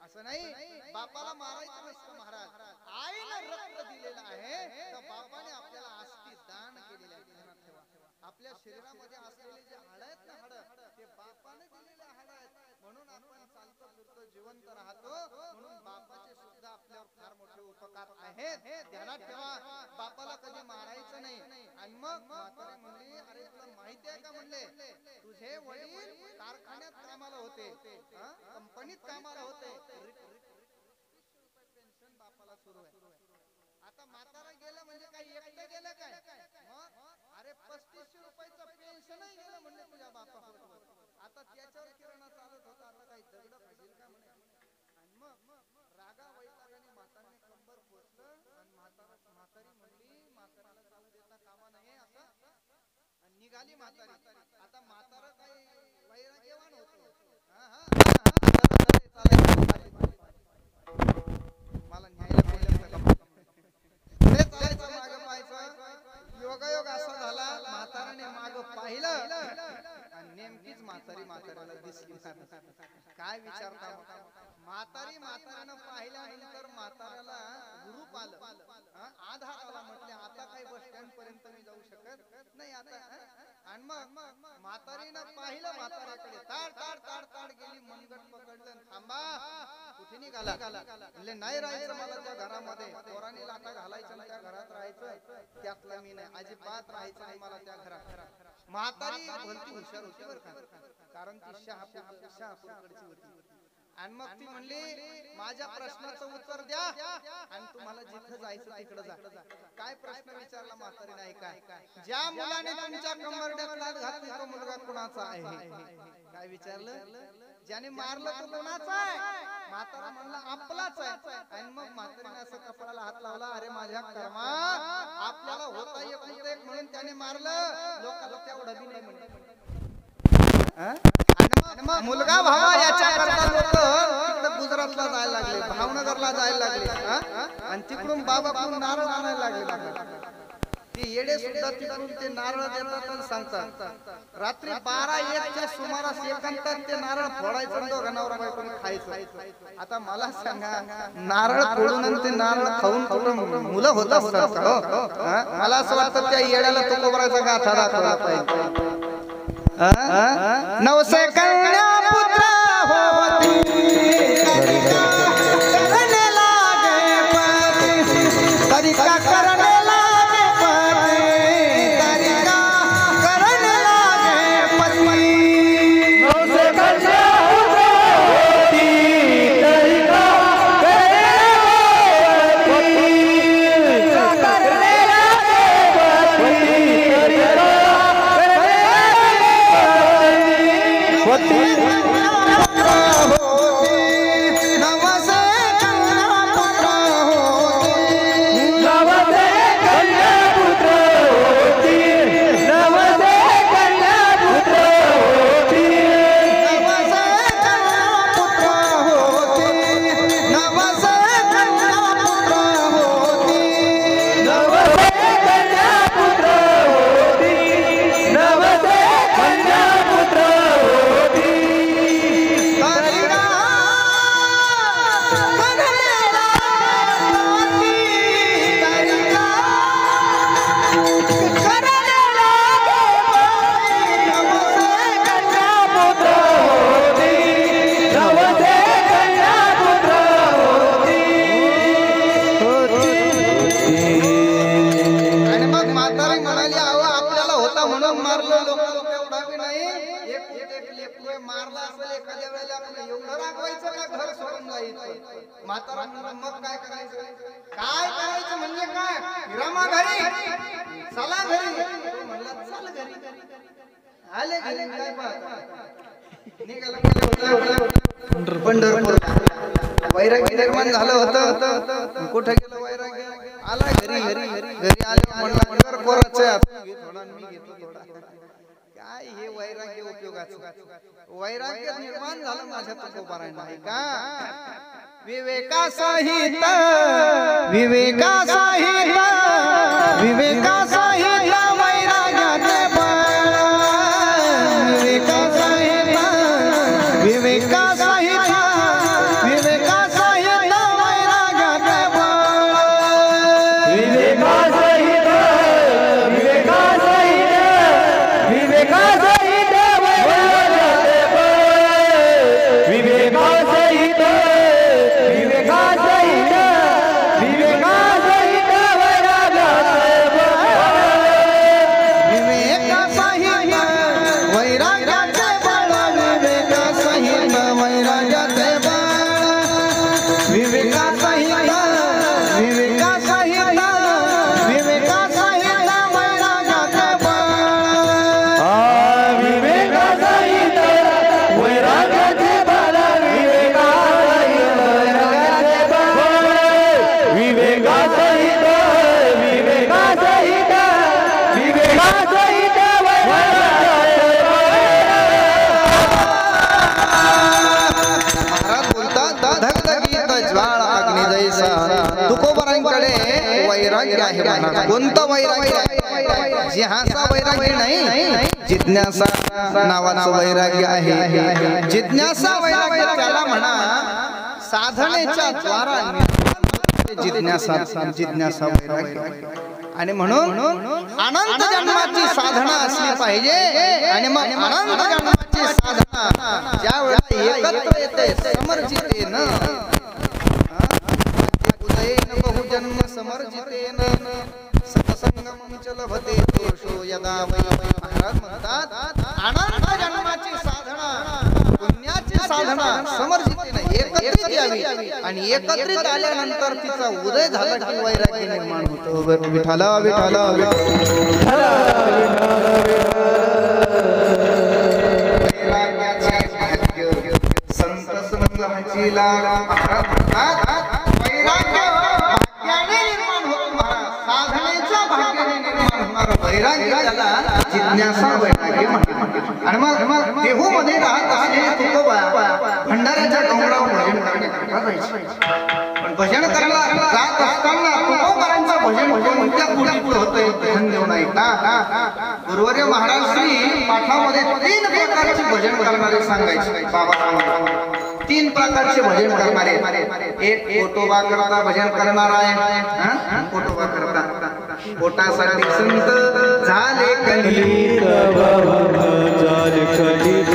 असं नाही, बापाला मारायचं नसतं महाराज. आईनं रक्त दिलेलं आहे तर बापाने आपल्याला आस्ती दान केलेलं आहे. ध्यानात ठेवा, आपल्या शरीरामध्ये असलेले जे हाड आहेत ना, हाड ते बापाने दिलेले हाड आहेत. म्हणून आपण चालतो फिरतो जिवंत राहतो. म्हणून बापाचे सुद्धा आपल्यावर फार मोठे उपकार आहेत. ध्यानात ठेवा, बापाला कधी मारायचं नाही. आणि मग म्हातारी म्हणली, अरे तुला माहिती आहे का? म्हणले तुझे वडील कारखान्यात कामाला होते, कंपनीत कामाला होते. पेन्शन बापाला सुरू आहे. आता म्हातारा गेलं म्हणजे काही एकटं गेलं काय? अरे 3500 रुपयाचं पेन्शनही गेलं म्हणले तुझ्या बापाबरोबर. आता त्याच्यावर किराणा चालत होता. आता काही दगड पाहिजे का म्हणे. आणि मग रागा वैतागाने म्हातारने कंबर पोचलं आणि म्हातारी म्हणली, म्हाताराला जाऊ देता कामा नये असं. आणि निघाली म्हातारी. आता म्हातारा काही वैराग्यवान होतो. मला न्यायला चालायचं मागं पाहायचं. योगायोग असा झाला, म्हाताराने मागं पाहिलं आणि नेमकीच म्हाताऱ्याला दिसली. काय विचारता? म्हाताऱ्यानं पाहिल्यानंतर म्हाताऱ्याला गुरूप आलं, आधार आला. म्हटले आता काही बस स्टँड पर्यंत मी जाऊ शकत नाही आता. आणि मग म्हातारीनं पाहिलं म्हाताऱ्याकडे, ताड ताड ताड ताड गेली, मनगट पकडलं. थांबा, कुठे निघाला? म्हणजे नाही राहायचं मला त्या घरामध्ये. पोरांनी लाटा घालायचं त्या घरात राहायचं, त्यातला मी नाही. अजिबात राहायचं नाही मला त्या घरात. म्हातारी भलती हुशार होती बरं का, कारण ती शहापूरकडची होती. आणि मग ती म्हणली, माझ्या प्रश्नाचं उत्तर द्या आणि तुम्हाला जिथं जायचं तिकडे जा. काय प्रश्न विचारला म्हातारीने? ऐका, ज्या मुलाने तुमच्या कंबरड्यात लाथ घातली तो मुलगा कुणाचा आहे? काय विचारलं? ज्याने मारलं तो कोणाचा आहे? म्हातारा म्हणला आपलाच आहे. आणि मग म्हातारीने असं कपाळाला हात लावला, अरे माझ्या कर्मा, आपल्याला होता एक म्हणून त्याने मारलं, लोकांना तेवढं बी नाही म्हणलं. मुलगा भावा याच्या करता लोक तिकडे गुजरातला जायला लागले, भावनगरला जायला लागले, आणि तिकडून बाबाकडून नारळ आणायला लागले. ते येडे सुद्धा तिकडून ते नारळ देतात आणि सांगतात रात्री 12-1च्या सुमारास एकांतात ते नारळ फोडायचं, दोघा नवरा बायकोने खायचं. आता मला सांगा, नारळ फोडून ते नारळ खाऊन मुलं होत असतात का? मला असं वाटतं त्या येड्याला तो कोबराचा गाठा दाखवला पाहिजे. नवसे कन्या पुत्र होती, करने लागे पति, तरीका करने लागे पति, तरीका करने लागे पति। नवसे कन्या पुत्र होती, तरीका करने लागे पति, तरीका करने लागे पति। म्हणजे मारला असेल एखाद्या वेळेला आपण एवढं रागवायचं का घर सोडून जायचं म्हातारा मग काय करायचं म्हणजे काय रमा घरी चला घरी म्हणला चल घरी आले घरी काय पाहता निघाला पंढरपूर वैराग्य निर्माण झालं होतं कुठे गेलं वैराग्य आला घरी आले म्हणला घर कोराचं थोडा मी घेतो थोडा काय हे वैराग्य उपयोगाचं वैराग्य निर्माण झालं माझ्या तुकोबारायला नाही का विवेका सहित वैराग्याचे वैराग्य आहे म्हणा कोणता वैराग्य आहे जिहासा वैराग्य नाही जिज्ञासा नावाचं वैराग्य आहे जिज्ञासा वैराग्य त्याला म्हणा साधनेच्या द्वारा जिज्ञासा वैराग्य आणि म्हणून अनंत जन्माची साधना असली पाहिजे आणि मग अनंत जन्माची साधना ज्या वेळेला एकत्र येते समर्जितेन उदयेन बहुजन्म समर्जितेन सत्संगम च लभते दोषो यदा वै महाराज म्हणतात अनंत जन्माची साधना पुण्याची साधना समर्जितेन एकत्रित यावी आणि एकत्रित आल्यानंतर तिचा उदय झाला की वैराग्य निर्माण होतो विठाला विठाला वैराग्याचे भाग्य संत संगमाची लाड महाराज म्हणतात वैराग्य भाग्याने निर्माण होतो महाराज साधनेच्या भाग्याने निर्माण होणार वैराग्य त्याला जिज्ञासा वैराग्य म्हणतात आणि मग देहू मध्ये राहत असलेले तुकोबा भंडाऱ्याच्या डोंगरावर भजन करण्याकरता जायचे पण भजन करायला जात असताना तुकोबारांचं भजन कोणत्या गोष्टीत होतंय ध्यान देऊ नये का गुरुवर्य महाराज श्री पाठामध्ये 3 प्रकारचे भजन करणारे सांगायचे बाबा 3 प्रकारचे भजन करणारे एक पोटोबा करता भजन करणार आहे पोटोबा करता पोटासाठी संत झाले कलित झाले कलित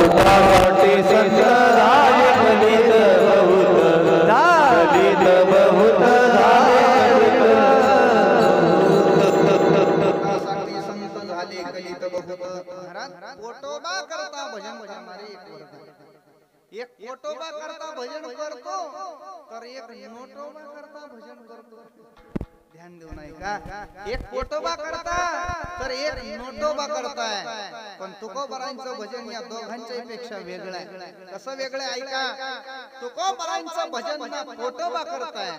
पोटासाठी संत झाले कलित बहुत पोटोबा करता भजन करणारे एक पोटोबा करता भजन करतो तर एक नोटोबा करता भजन करतो ध्यान देऊ नाही का एक पोटोबा करता तर एक नोटोबा करताय पण तुकोबारांचं भजन या दोघांच्या पेक्षा वेगळं आहे कसं वेगळं ऐका तुकोबारांचं भजन ना पोटोबा करताय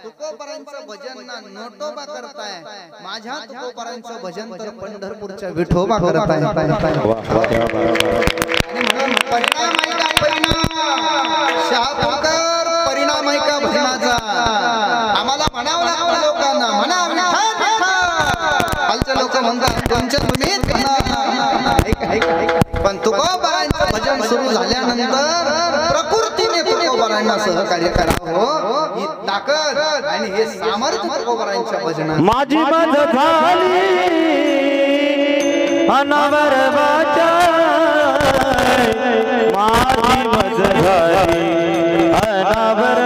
तुकोबारांचं भजन ना नोटोबा करताय माझ्या तुकोबारांचं भजन तर पंढरपूरच्या विठोबा करताय परिणाम आहे का परिणाम शाहकर परिणाम आहे का भजनाचा आम्हाला म्हणावं लागतं लोकांना म्हणा खालचे लोक म्हणतात तुमच्या तुम्हीच पण तुकोबारांचं भजन सुरू झाल्यानंतर प्रकृतीने तुकोबारांना सहकार्य करावं ही ताकद आणि हे सामर्थ्य तुकोबारांच्या भजनात माझी मज झाली अनावर वाचा माझी मज झाली अनावर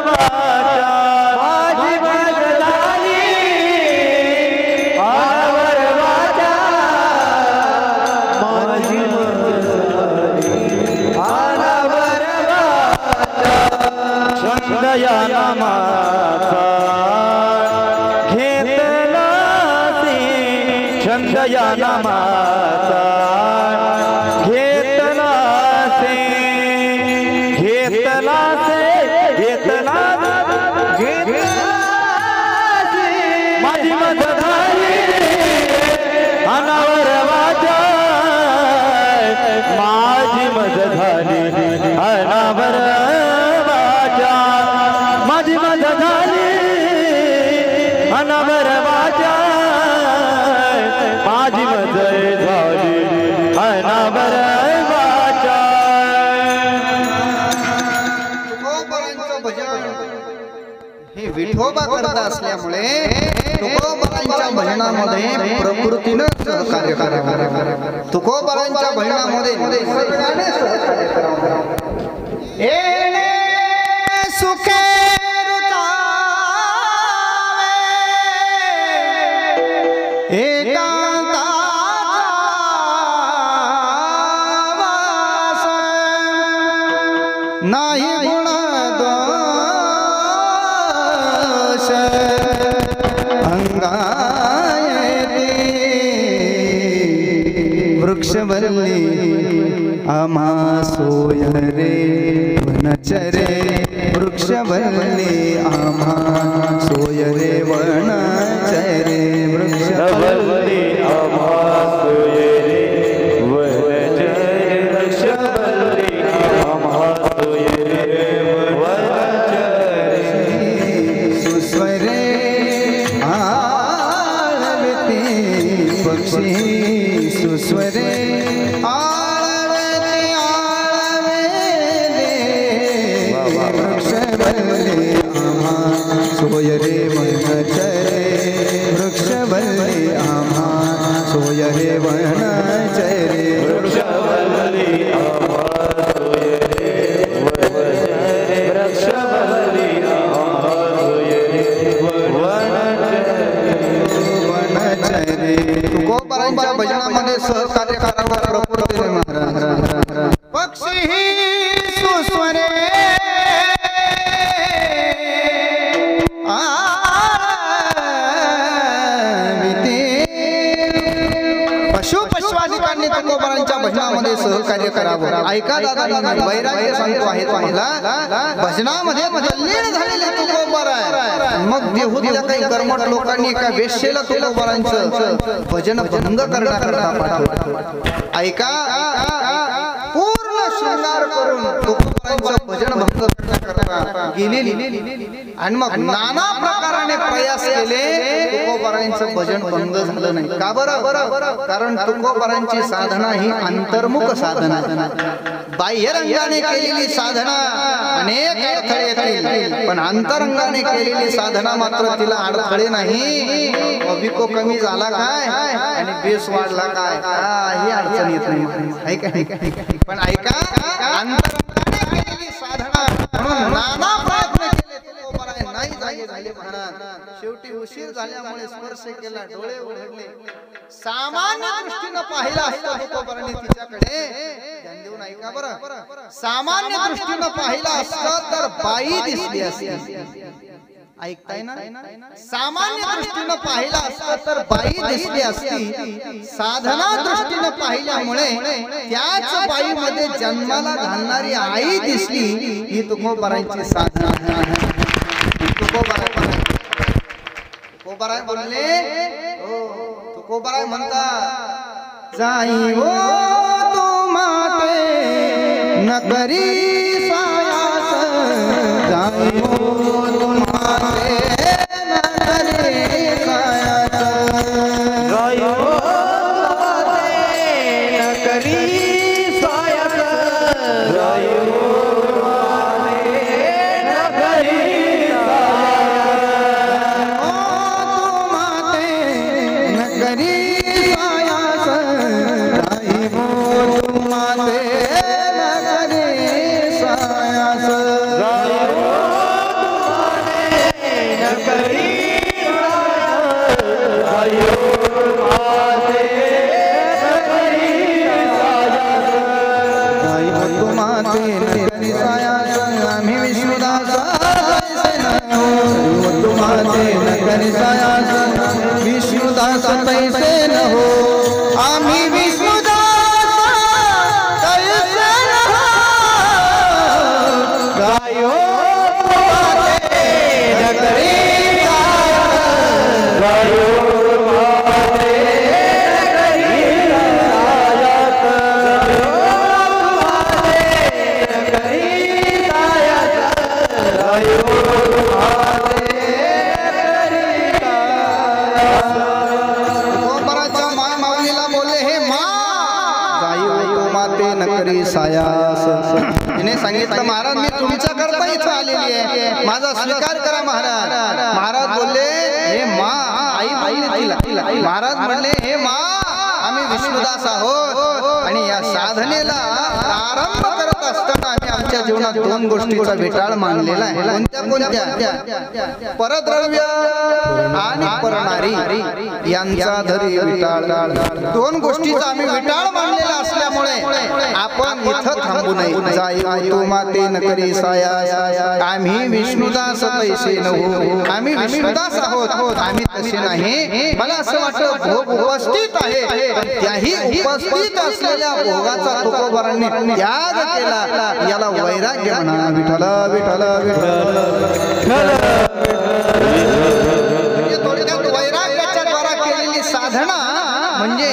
वाचा माझी मज झाली अनावर वाचा छंद या नामाचा घेतला से छंद या नामाचा घेतला से घेतला से घेतला माझी मत झाली अनावर वाचा माझी मत झाली अनावर वाचा माझी मत झाली अनावर वाचा माझी मत झाली अनावर वाचा तुकोबारांचं भजन हे विठोबा करत असल्यामुळे तुकोबारांच्या भजनामध्ये प्रकृतीनं कार्य करावं. तुकोबारांच्या भजनामध्ये येणे सुखे रुचावे एकांताचा वास नाही गुण दोष अंगायते वृक्षवल्ली आम्हा सोय रे वनचरे वृक्षवल्ली आम्हा सोय रे वनचरे वृक्षवल्ली आम्हा सोय रे वनचरे वृक्षवल्ली आम्हा सोय रे वनचरे सुस्वरे आळवते पक्षी सुस्वरे आळवते आळवे वृक्षवल्ली आम्हा सोय रे वनचरे वृक्षवल्ली आम्हा सोय रे वनचरे वृक्षवल्ली आम्हा सोय रे वनचरे वृक्षवल्ली आम्हा सोय रे वनचरे तुकोबारांच्या भजनामध्ये सहकार्य करावं प्रकृतीने महाराज पक्षी सुस्वरे पशुपश्वादिकांनी तुकोबारांच्या भजनामध्ये सहकार्य करावं. ऐका दादा वैराग्य सांगतो आहे तुम्हाला भजनामध्ये तल्लीन झालेले तुकोबारा मग देहूतल्या काही कर्मठ लोकांनी एका वेश्येला तुकोबारांचं भजन भंग करण्याकरता पाठवलं. ऐका पूर्ण शृंगार करून तुकोबारांचं भजन भंग करण्याकरता गेलेली आणि मग नाना प्रकाराने प्रयास केले तुकोबारांचं भजन भंग झालं नाही. का बरं? कारण तुकोबारांची साधना ही अंतर्मुख साधना बाह्य रंगाने केलेली साधना अनेक अडथळे येतील पण अंतरंगाने केलेली साधना मात्र तिला अडथळे नाही. विको कमी झाला काय आणि बेस वाढला काय ही अडचण येत नाही. पण ऐका अंतरंगाने केलेली साधना म्हणून नाना प्रयत्न केले तुकोबाराय नाही झाले महाराज. शेवटी उशीर झाल्यामुळे स्पर्श केला डोळे उघडले. सामान्य दृष्टीनं पाहिला असता तुकोबारांनी तिच्याकडे ध्यान देऊन ऐका बरं. सामान्य दृष्टीनं पाहिला असता तर बाई दिसली असती. ऐकताय ना? सामान्य दृष्टीनं पाहिला असता तर बाई दिसली असती. साधना दृष्टीनं पाहिल्यामुळे त्याच बाईमध्ये जन्माला घालणारी आई दिसली. ही तुकोबारांची साधना आहे. तुकोबाराय बोलले तुकोबाराय म्हणतात जाई हो तू माते न करी सायास जाई हो तू माते न करी सायास जाई हो माते न करी सायास जाई हो माते न करी तुम्हारे न करी सायास विष्णुदास तैसे न हो आम्ही विष्णुदास तैसे न हो गायो तुम्हारे न करी सायास गायो सायास तिने सांगितलं महाराज मी तुमच्या करता इथं आलेली आहे माझा स्वीकार करा महाराज महाराज बोलले हे मा आई महाराज म्हणले हे मा आम्ही विष्णुदास आहोत आणि या साधनेला प्रारंभ करत असताना आम्ही आमच्या जीवनात दोन गोष्टीचा विटाळ मानलेला आहे कोणत्या परद्रव्य आणि परनारी यांचा धरी विटाळ दोन गोष्टीचा आम्ही विटाळ मानलेला असल्यामुळे आपण इथं थांबू नये जाई तो माते न करी साया आम्ही विष्णुदास तैसे नव्हू आम्ही विष्णुदास आहोत आम्ही तसे नाही मला असं वाटतं भोग उपस्थित आहे त्याही उपस्थित असलेल्या भोगाचा तुकोबारांनी त्याग केला याला वैराग्य म्हणा विठ्ठल विठ्ठल विठ्ठल थोडक्यात वैराग्याच्या द्वारा केलेली साधना म्हणजे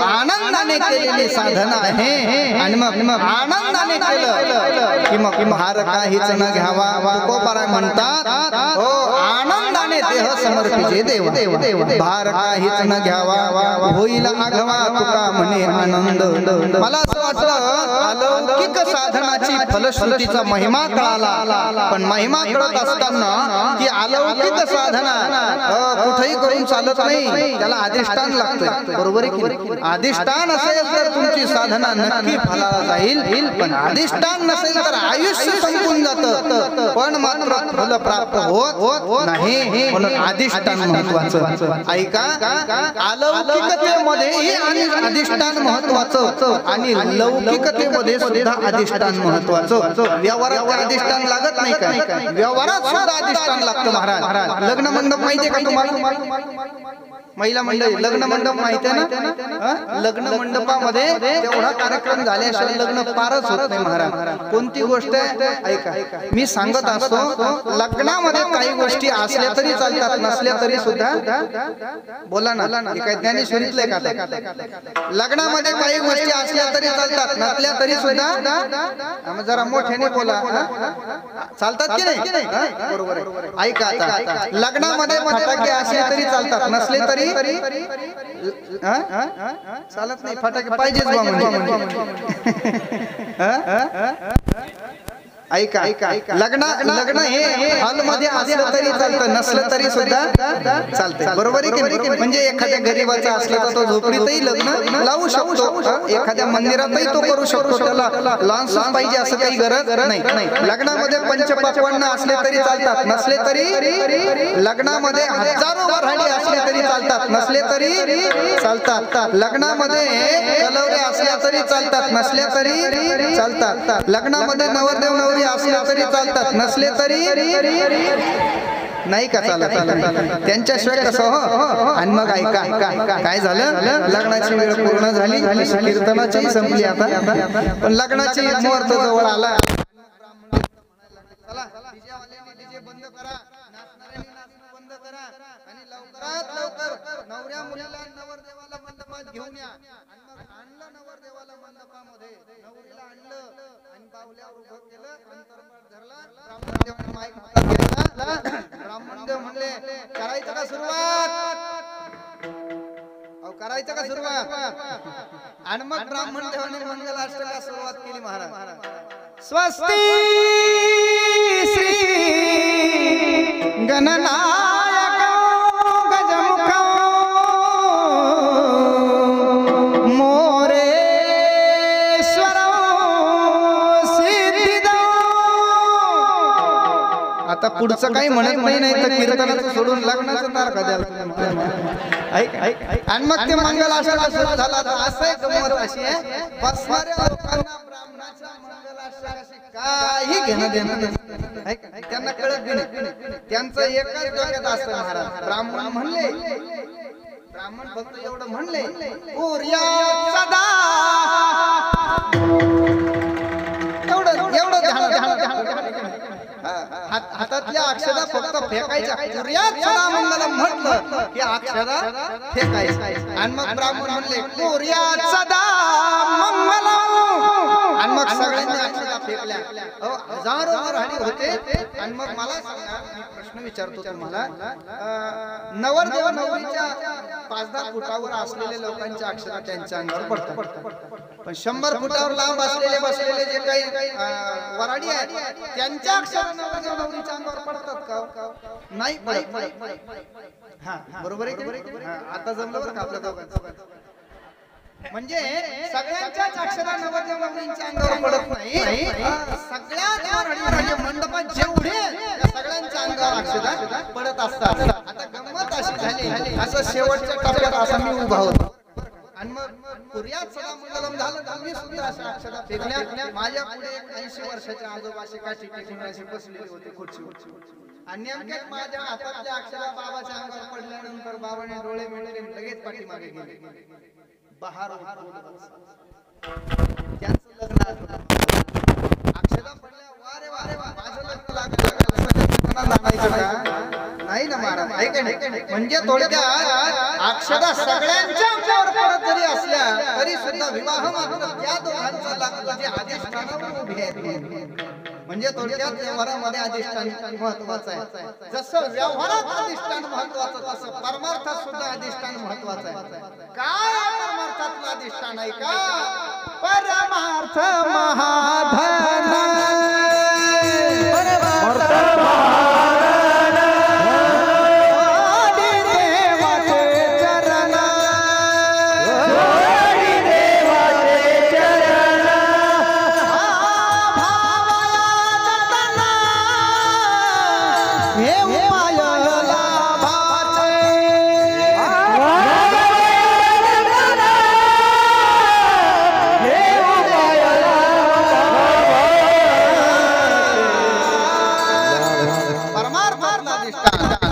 आनंदाने केलेली साधना आहे आणि मग आनंदाने केलं की मग हार काहीच न घ्यावा तुकोबारा म्हणतात हो आनंदाने देह समर्पिजे देव भार काहीच न घ्यावा होईल आघवा तुका म्हणे आनंद मला असं वाटलं अलौकिक साधनाची फलश्रुतीचा महिमा कळाला पण महिमा कळत असताना ती अलौकिक साधना कुठेही करून चालत नाही त्याला अधिष्ठान लागतं बरोबर आहे की अधिष्ठान असेल तर तुमची साधना नक्की फलाला जाईल पण अधिष्ठान नसेल तर आयुष्य संपून जातं पण मात्र फल प्राप्त होत नाही म्हणून अधिष्ठान महत्वाचं ऐका अलौकिकतेमध्ये आणि अधिष्ठान महत्वाचं आणि लौकिकतेमध्ये सुद्धा अधिष्ठान महत्वाचं व्यवहारात अधिष्ठान लागत नाही का व्यवहारात सुद्धा अधिष्ठान लागतं महाराज लग्न मंडप माहितीये का तुम्हाला महिला मंडळी लग्न मंडप माहिती आहे ना लग्न मंडपामध्ये तेवढा कार्यक्रम झाल्याशिवाय लग्न पारच होत नाही महाराज कोणती गोष्ट आहे ऐका मी सांगत असतो लग्नामध्ये काही गोष्टी असल्या तरी चालतात नसल्या तरी सुद्धा बोला ना काय ज्ञानेश्वरीतलंय का लग्नामध्ये काही गोष्टी असल्या तरी चालतात नसल्या तरी सुद्धा जरा मोठ्याने बोला चालतात की नाही बरोबर आहे ऐका आता लग्नामध्ये फटाके असले तरी चालतात नसले तरी चालत नाही फटाके पाहिजेच ऐका लग्न हे हॉल मध्ये असलं तरी चालतं नसलं तरी सुद्धा चालतंय बरोबर आहे की म्हणजे एखाद्या गरीबाचा असला तर तो झोपडीतही लग्न लावू शकतो एखाद्या मंदिरातही तो करू शकतो त्याला लॉन्स पाहिजे असं काही गरज नाही लग्नामध्ये पंचपक्वान्न असले तरी चालतात नसले तरी लग्नामध्ये हजारो वऱ्हाडी असले तरी चालतात नसले तरी चालतात लग्नामध्ये कलवरे असल्या तरी चालतात नसल्या तरी चालतात लग्नामध्ये नवरदेव नवरी असल्या तरी चालतात नसले तरी नाही का चालत त्यांच्याशिवाय कसं हो आणि मग ऐका काय झालं लग्नाची वेळ पूर्ण झाली कीर्तनाची संपली आता पण लग्नाची मुहूर्त जवळ आला बंद करा बंद करा आणि लवकरात लवकर नवऱ्या मुलीला नवरदेवाला मंडपात घेऊन या आणि मग आणलं नवरदेवाला मंडपामध्ये नवरीला आणलं आणि बाहुल्यावर उभं केलं अंतरपाट धरला ब्राह्मणदेवाने माईक हातात घेतला ब्राह्मणदेव म्हणले करायचं का सुरुवात करायचं का सुरुवात आणि मग ब्राह्मणदेवाने मंगलाष्टका सुरुवात केली महाराज स्वस्ती श्री गणनायक गजमुख मोरेश्वर सिद्धिदा आता पुढचं काही म्हणत नाही तर कीर्तनाचं सोडून लग्नाचं तारखा द्यायला आणि मग ते मंगलाष्टका सुरू झाला असं गंमत अशी आहे बसणाऱ्या लोकांना ब्राह्मणाच्या मंगलाष्टकाशी काही घेणं देणं त्यांना कळत बी नाही. त्यांचं एकच डोक्यात असतं महाराज. ब्राह्मण म्हणले, ब्राह्मण फक्त एवढं म्हणले, सूर्या सदा एवढं एवढं हातातल्या अक्षरा फक्त फेकायच्या. सूर्यात सदा मंगलम म्हटलं की अक्षरा फेकायच्या. आणि मग ब्राह्मण म्हणले सूर्यात सदा मंगलम, आणि मग सगळ्यांनी अक्षरा फेकल्या. हजारो वऱ्हाडी होते. आणि मग मला सांगा, मी प्रश्न विचारतो तुम्हाला, नवरदेव नवरीच्या 5-10 फुटावर असलेल्या लोकांच्या अक्षरा त्यांच्या अंगावर पडतात, पण 100 फुटावर लांब असलेले बसलेले जे काही वराडी आहेत त्यांच्या अक्षरा नवरदेव नवरीच्या अंगावर पडतात का? नाही पडत. हा बरोबर आहे. आता जमलं बरं का आपल्या दोघांचं. म्हणजे सगळ्यांच्याच अक्षरा नवरदेव नवरींच्या अंगावर पडत नाही. सगळ्याच वराडी मंडपात जेवढे सगळ्यांच्या अंगावर अक्षरा पडत असतात. आता गंमत अशी झाली, असं शेवटच्या टप्प्यात असा मी उभा होतो. आणि मग सूर्यात सदा मंगलम झालं, तुम्ही सुद्धा अशा अक्षरा फेकल्या. माझ्या पुढे 80 वर्षाच्या आजोबाशी काठी टेकून बसलेले होते खुर्चीवर. आणि नेमक्याच माझ्या हातातल्या अक्षरा बाबाच्या अंगावर पडल्यानंतर बाबाने डोळे मिळले, लगेच पाठीमागे गेले. बहार त्यांचं लग्न अक्षरा पडल्या. वारे वारे वा, माझं लग्न नाही ना महाराज, ऐका नाही. म्हणजे थोडक्यात अक्षरा सगळ्यांच्या अंगावर पडत जरी असल्या तरी सुद्धा विवाह मात्र त्या दोघांचा लागतो जे अधिष्ठानावर उभे आहेत. म्हणजे थोडक्यात व्यवहारामध्ये अधिष्ठान महत्वाचं आहे. जसं व्यवहारात अधिष्ठान महत्वाचं, तसं परमार्थात सुद्धा अधिष्ठान महत्वाचं आहे. काय परमार्थातलं अधिष्ठान आहे का? परमार्थ महाधन,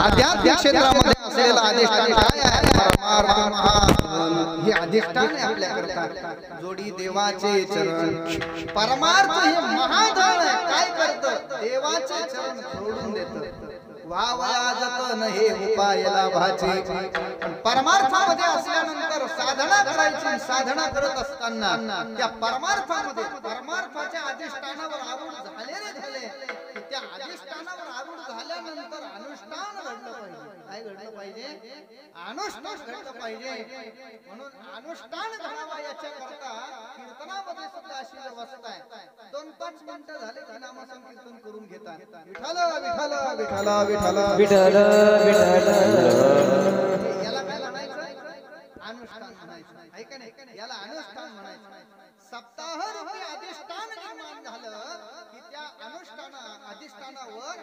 आध्यात्मिक क्षेत्रामध्ये असलेलं अधिष्ठान काय आहे? परमार्थ. हे अधिष्ठान आहे आपल्याकरता. जोडी देवाचे चरण. परमार्थ हे महाधन आहे. काय करतं? देवाचे चरण सोडून देतं. वावया जतन हे उपाय लाभाचे. परमार्थामध्ये असल्यानंतर साधना करायची. साधना करत असताना त्या परमार्थामध्ये परमार्थाच्या अधिष्ठानावर आरूढ झाले. त्या अधिष्ठानावर आरूढ झाल्यानंतर अनुष्ठान घडलं पाहिजे. काय घडलं पाहिजे? अनुष्ठान घडलं पाहिजे. म्हणून अनुष्ठान घडावा याच्या करता कीर्तनामध्ये सुद्धा अशी व्यवस्था आहे. 2-5 मिनिटं झाले की नामसंकीर्तन करून घेतात. विठ्ठल विठ्ठल विठ्ठल विठ्ठल विठ्ठल विठ्ठल. याला काय म्हणायचं? अनुष्ठान म्हणायचं. ऐका नाही, याला अनुष्ठान म्हणायचं. सप्ताह रूपी अधिष्ठान निर्माण झालं की त्या अधिष्ठानावर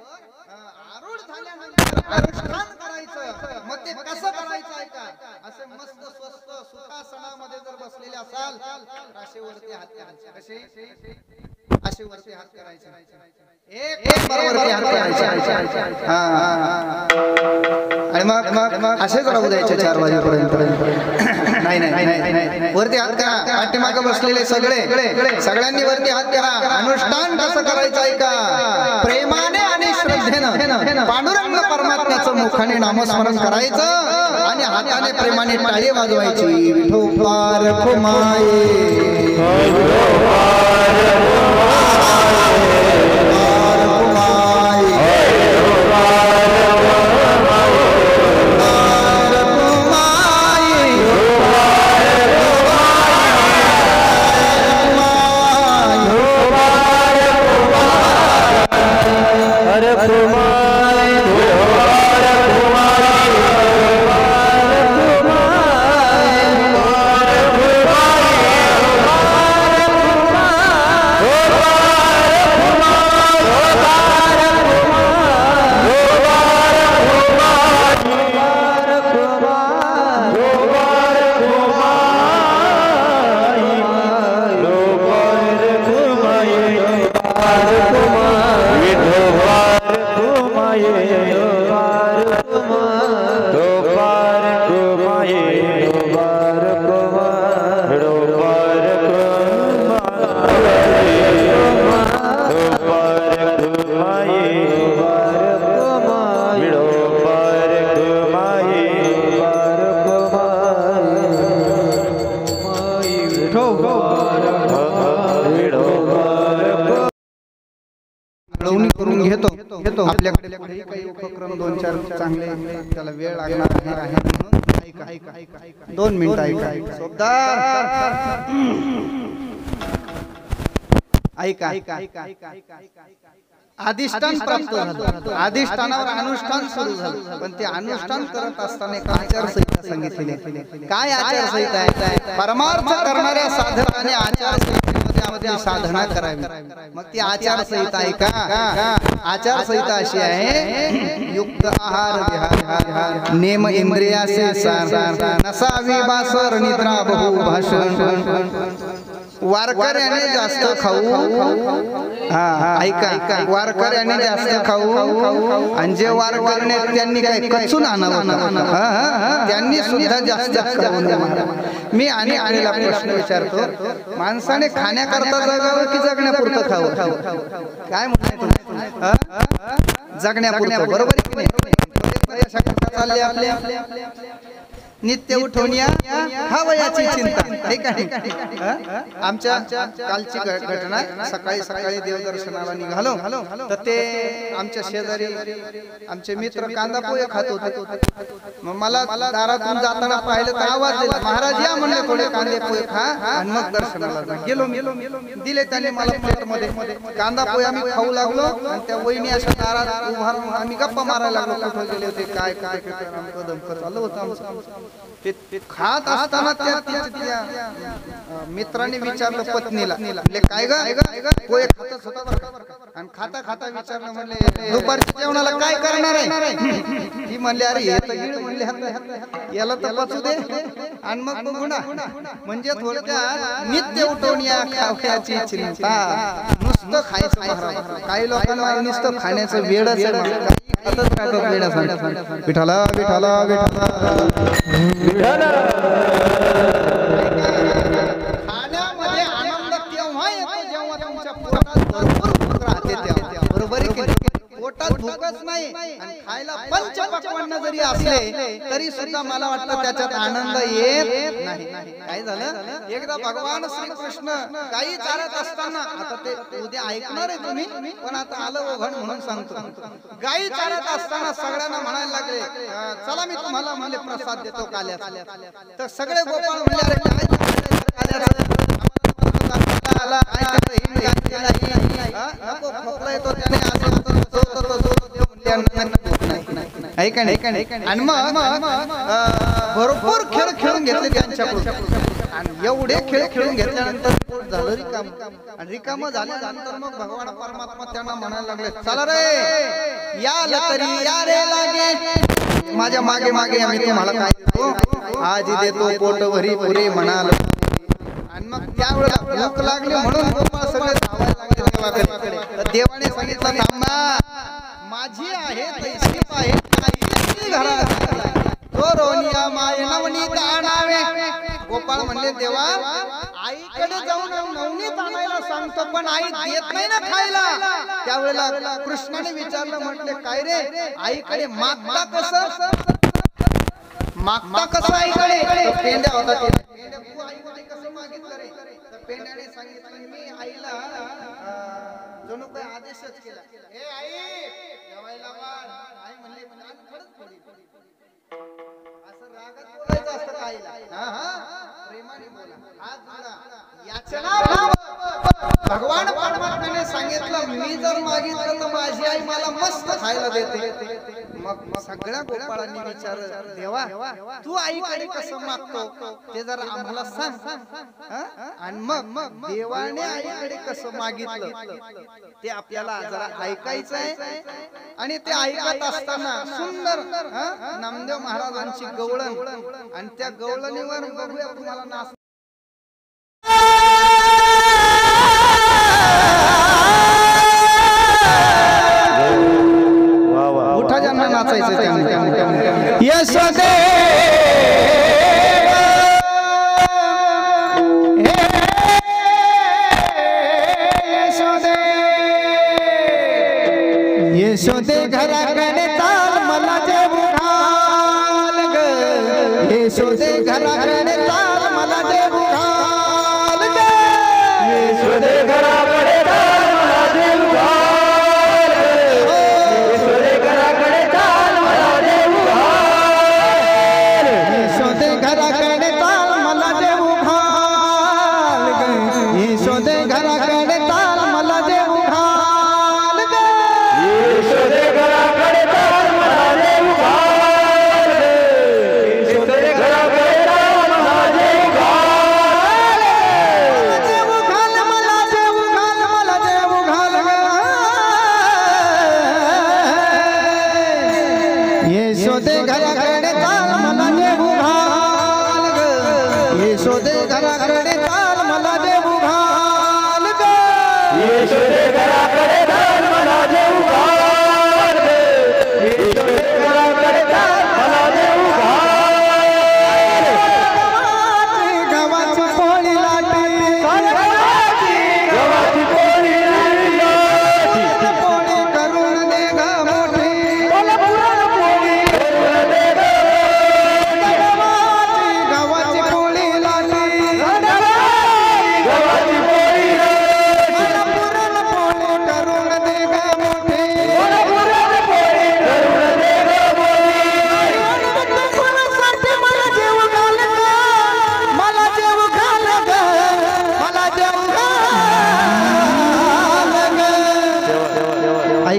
आरूढ झाल्यानंतर अनुष्ठान करायचं. मग ते कसं करायचं आहे का? असे मस्त स्वस्त सुखासनामध्ये जर बसलेले असाल राशीवरती हात करायचे. कसे? असे वरती हात करायचे. एक बरोबर हात करायचे. आणि मग असेच राहू द्यायचे 4 वाजेपर्यंत. नाही नाही नाही, वरती हात करा. पाठीमागे बसलेले सगळ्यांनी वरती हात करा. अनुष्ठान कसं करायचं आहे का? प्रेमाने आणि श्रद्धेनं पांडुरंग परमात्म्याचं मुखाने नामस्मरण करायचं आणि हाताने प्रेमाने टाळी वाजवायची. विठोबार खुमाये विठोबा मिळवणी करून घेतो आपल्याकडे काही उपक्रम 2-4 चांगले त्याला वेळ लागणार आहे ऐका 2 मिनिटं ऐका सोबदार ऐका अधिष्ठान प्राप्त झालं अधिष्ठानावर अनुष्ठान सुरू झालं पण ते अनुष्ठान करत असताना एक आचारसंहिता सांगितलेली काय आचारसंहिता आहे परमार्थ करणाऱ्या साधकाने आचारसंहितेमध्ये आपली साधना करावी मग ती आचारसंहिता आहे का आचारसंहिता अशी आहे युक्त आहार विहार नेम इंद्रियाचे सार नसावी बासर निद्रा बहु भाषण वारकऱ्याने जास्त खाऊ ऐका वारकऱ्याने जास्त खाऊ आणि जे वारकऱ्याने त्यांनी काय कचून आणावं त्यांनी सुद्धा जास्त खाऊ मी आणलेला प्रश्न विचारतो माणसाने खाण्याकरता जगावं की जगण्यापुरतं खावं काय म्हणायचं जगण्यापुरतं बरोबर चालले आपल्या नित्य उठवण्या खावयाची चिंता ठीक आहे आमच्या कालची घटना सकाळी देवदर्शनाला निघालो तर ते आमच्या शेजारी आमचे मित्र कांदा पोहे खात होते मग मला दारातून जाताना पाहिलं तर आवाज दिला महाराज या म्हणले थोडे कांदे पोहे खा आणि मग दर्शनाला जा गेलो दिले त्यांनी मला प्लेटमध्ये कांदा पोहे आम्ही खाऊ लागलो आणि त्या वहिनी अशा दारात उभा आम्ही गप्पा मारायला लागलो कुठे गेले होते काय चालू होतं आमचं ते खात असताना त्या मित्राने विचारलं पत्नीला म्हणले काय ग पोहे खातच होता आणि खाता विचारलं म्हणले दुपारच्या जेवणाला काय करणार आहे ती म्हणले अरे हे तर गिळ म्हणले याला तर पचू दे आणि मग बघू ना म्हणजे थोडक्यात नित्य उठवण्या खावयाची चिंता नुसतं खायचं काही लोकांना नुसतं खाण्याचं वेडच विठाला विठाला विठाला खाण्यामध्ये आनंद तेव्हा येतो जेव्हा तुमच्या पोटात भरपूर भूक राहते तेव्हा बरोबर आहे पोटात भूकच नाही आणि खायला पंचपक्वान्न जरी असले तरी सुद्धा मला वाटतं त्याच्यात आनंद येत नाही काय झालं एकदा भगवान श्रीकृष्ण काही चालत असताना आता ते उद्या ऐकणार आहे तुम्ही पण आता आलं ओघण म्हणून सांगतो गाई चालत असताना सगळ्यांना म्हणायला लागले चला मी तुम्हाला म्हणले प्रसाद देतो काल्याचा तर सगळे गोपाळ म्हणले अरे खोकला येतो त्याने आणि मग भरपूर खेळ खेळून घेतले त्यांच्याकडून आणि एवढे खेळ खेळून घेतल्यानंतर पोट झालं रिकाम आणि रिकाम झाल्यानंतर मग भगवान परमात्मा त्यांना म्हणायला लागले चला रे या तरी या रे लागे माझ्या मागे आम्ही तुम्हाला काय देतो आज देतो पोट भरी पुरे म्हणाल आणि मग त्यावेळेला भूक लागली म्हणून गोपाळ सगळे धावायला लागले देवाने सांगितलं थांबा माझी आहे तैसीप आहे घरात तो रोनिया माय नवनीत आणावे गोपाळ म्हणले देवा आईकडे जाऊन नवनीत आणायला सांगतो पण आई देत नाही ना खायला त्यावेळेला कृष्णाने विचारलं म्हटले काय रे आईकडे मागता कसं आईकडे पेंड्या होता कसं मागितलं रे तर पेंड्याने सांगितलं मी आईला जणू काही आदेशच केला हे आई जेवायला वाढ आई म्हणले खरंच थोडी असं रागात बोलायचं असतं आईला प्रेमाने बोला हात जोडा याचना भगवान परमात्म्याने सांगितलं मी जर मागितलं तर माझी आई मला मस्त खायला देते मग सगळ्या गोपाळांनी विचारलं देवा तू आईकडे कसं मागतो ते जर आम्हाला सांग आणि मग देवाने आईकडे कसं मागितलं ते आपल्याला जरा ऐकायचं आहे आणि ते ऐकत असताना सुंदर नामदेव महाराजांची गवळण आणि त्या गवळणीवर बघूया तुम्हाला नाच उठा ज्यांना नाचायचं यशोदे यशोदे घराकडे चाल मला जेवू घाल ग यशोदे घराकडे चाल मला जेवू घाल ग यशोदे घराकडे चाल मला जेवू घाल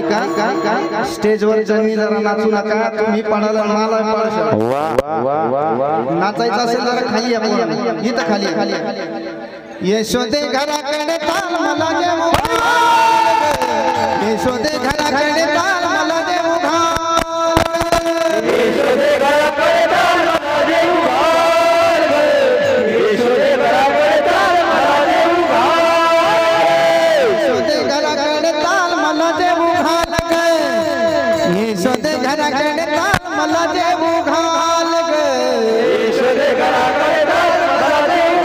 ऐका स्टेजवर जमी जरा नाचू नका तुम्ही पडाला मला पडशाल नाचायचं असेल जरा खाली आपण इथं खाली यशोदे घराकडे ताल मला देऊ यशोदे घराकडे ताल मला देऊ यशोदे घराकडे ताल मला देऊ यशोदे घराकडे ताल मला देऊ यशोदे घराकडे ताल मला देऊ यशोदे घराकडे ताल मला देऊ यशोदे घराकडे ताल मला देऊ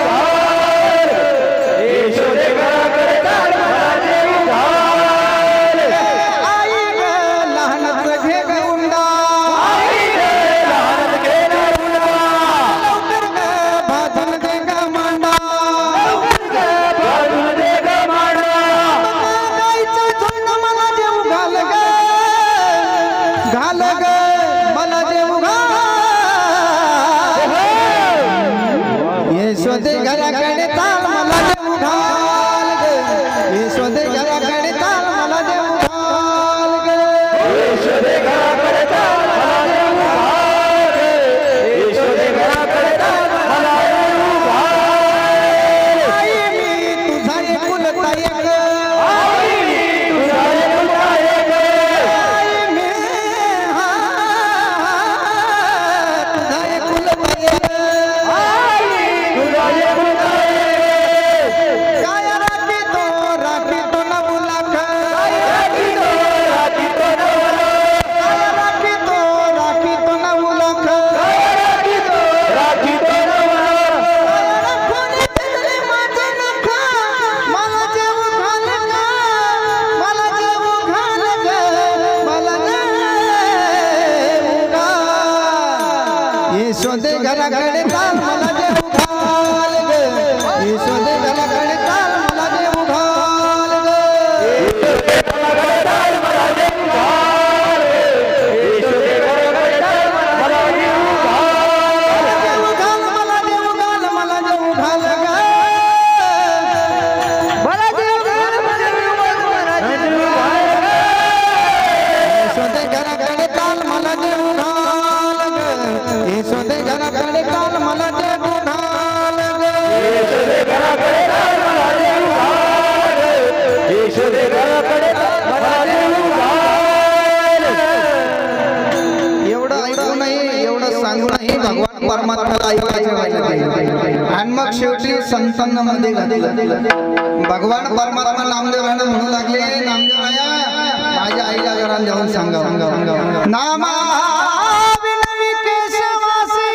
यशोदे घराकडे ताल मला देऊ आई ग लहानच घे ग उंडा आई ग लहानच घे ग उंडा लवकर ग भाजून दे ग मांडा लवकर ग भाजून दे ग मांडा गाईचं झुंड मला देऊ घाल ग मला देऊ घाल यशोदे घराकडे ताल मला देऊ घाल यशोदे घराकडे ताल मला देऊ घाल यशोदे घराकडे ताल मला देऊ घाल यशोदे घराकडे ताल मला देऊ घाल आई मी तुझा एकुलता एक आई मी तुझा एकुलता एक आई मी तुझा एकुलता एक आई तुझा एकुलता एक काय राखी तो न मुलाख राखी तो न मुलाख राखी तो न मुलाख राखी तो न मुलाख राखून दिले माझे नख मला जेव घाल ग मला जेव घाल ग मला जेव घाल यशोदे घराकडे ताल मला देऊ घाल ग यशोदे घराकडे ताल मला देऊ घाल ग यशोदे घराकडे ताल मला देऊ घाल यशोदे घराकडे ताल मला देऊ घाल मला देऊ घाल मला देऊ घाल ग मला देऊ घाल मला देऊ घाल यशोदे घराकडे ताल मला देऊ घाल ग यशोदे घराकडे ताल मला देऊ घाल ग यशोदे घराकडे ताल मला देऊ घाल यशोदे घराकडे ताल मला देऊ घाल एवढं ऐकू नाही एवढं सांगू नाही भगवान परमात्म्याला ऐकायचं आणि मग शेवटी संतांमध्ये घातलं भगवान परमात्मा नामदेवांना म्हणू लागले नामदेवाया माझ्या आईला जरा देऊन सांगा नामा विनवी केशवासी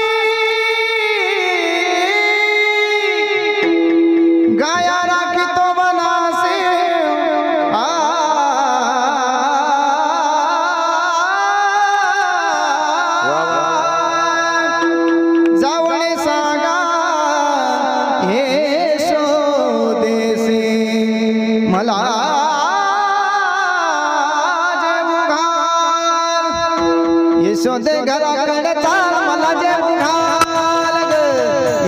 गाया राखी तो बनासे जावळे सांगा हे शोदेसे मला जेऊ घाल यशोदे घराकडे ताल मला जेऊ घाल ग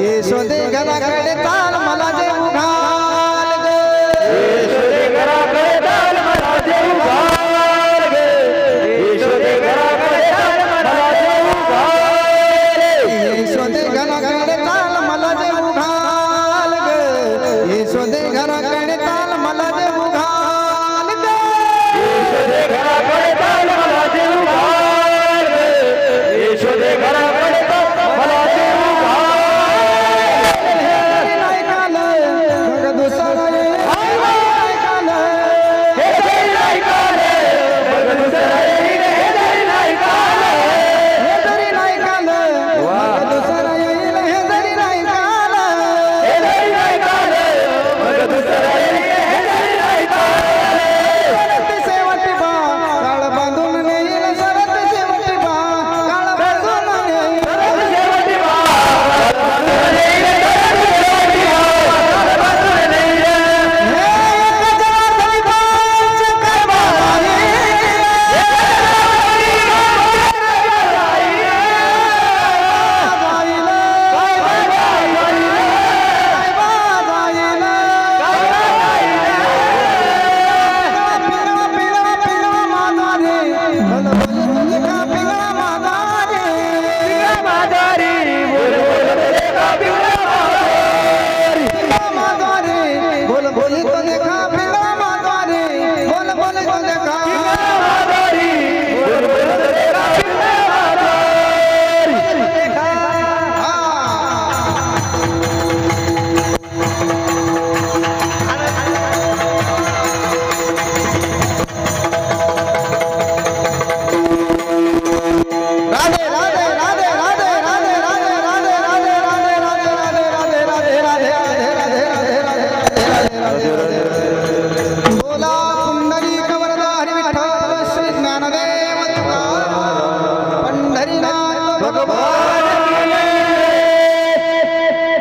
यशोदे घराकडे ताल मला जेऊ घाल ग यशोदे घराकडे ताल मला जेऊ घाल ग यशोदे घराकडे ताल मला जेऊ घाल यशोदे घराकडे ताल मला जेऊ घाल ग यशोदे घराकडे ताल मला जेऊ घाल ग यशोदे घराकडे ताल मला जेऊ घाल ग यशोदे घराकडे ताल मला जेऊ घाल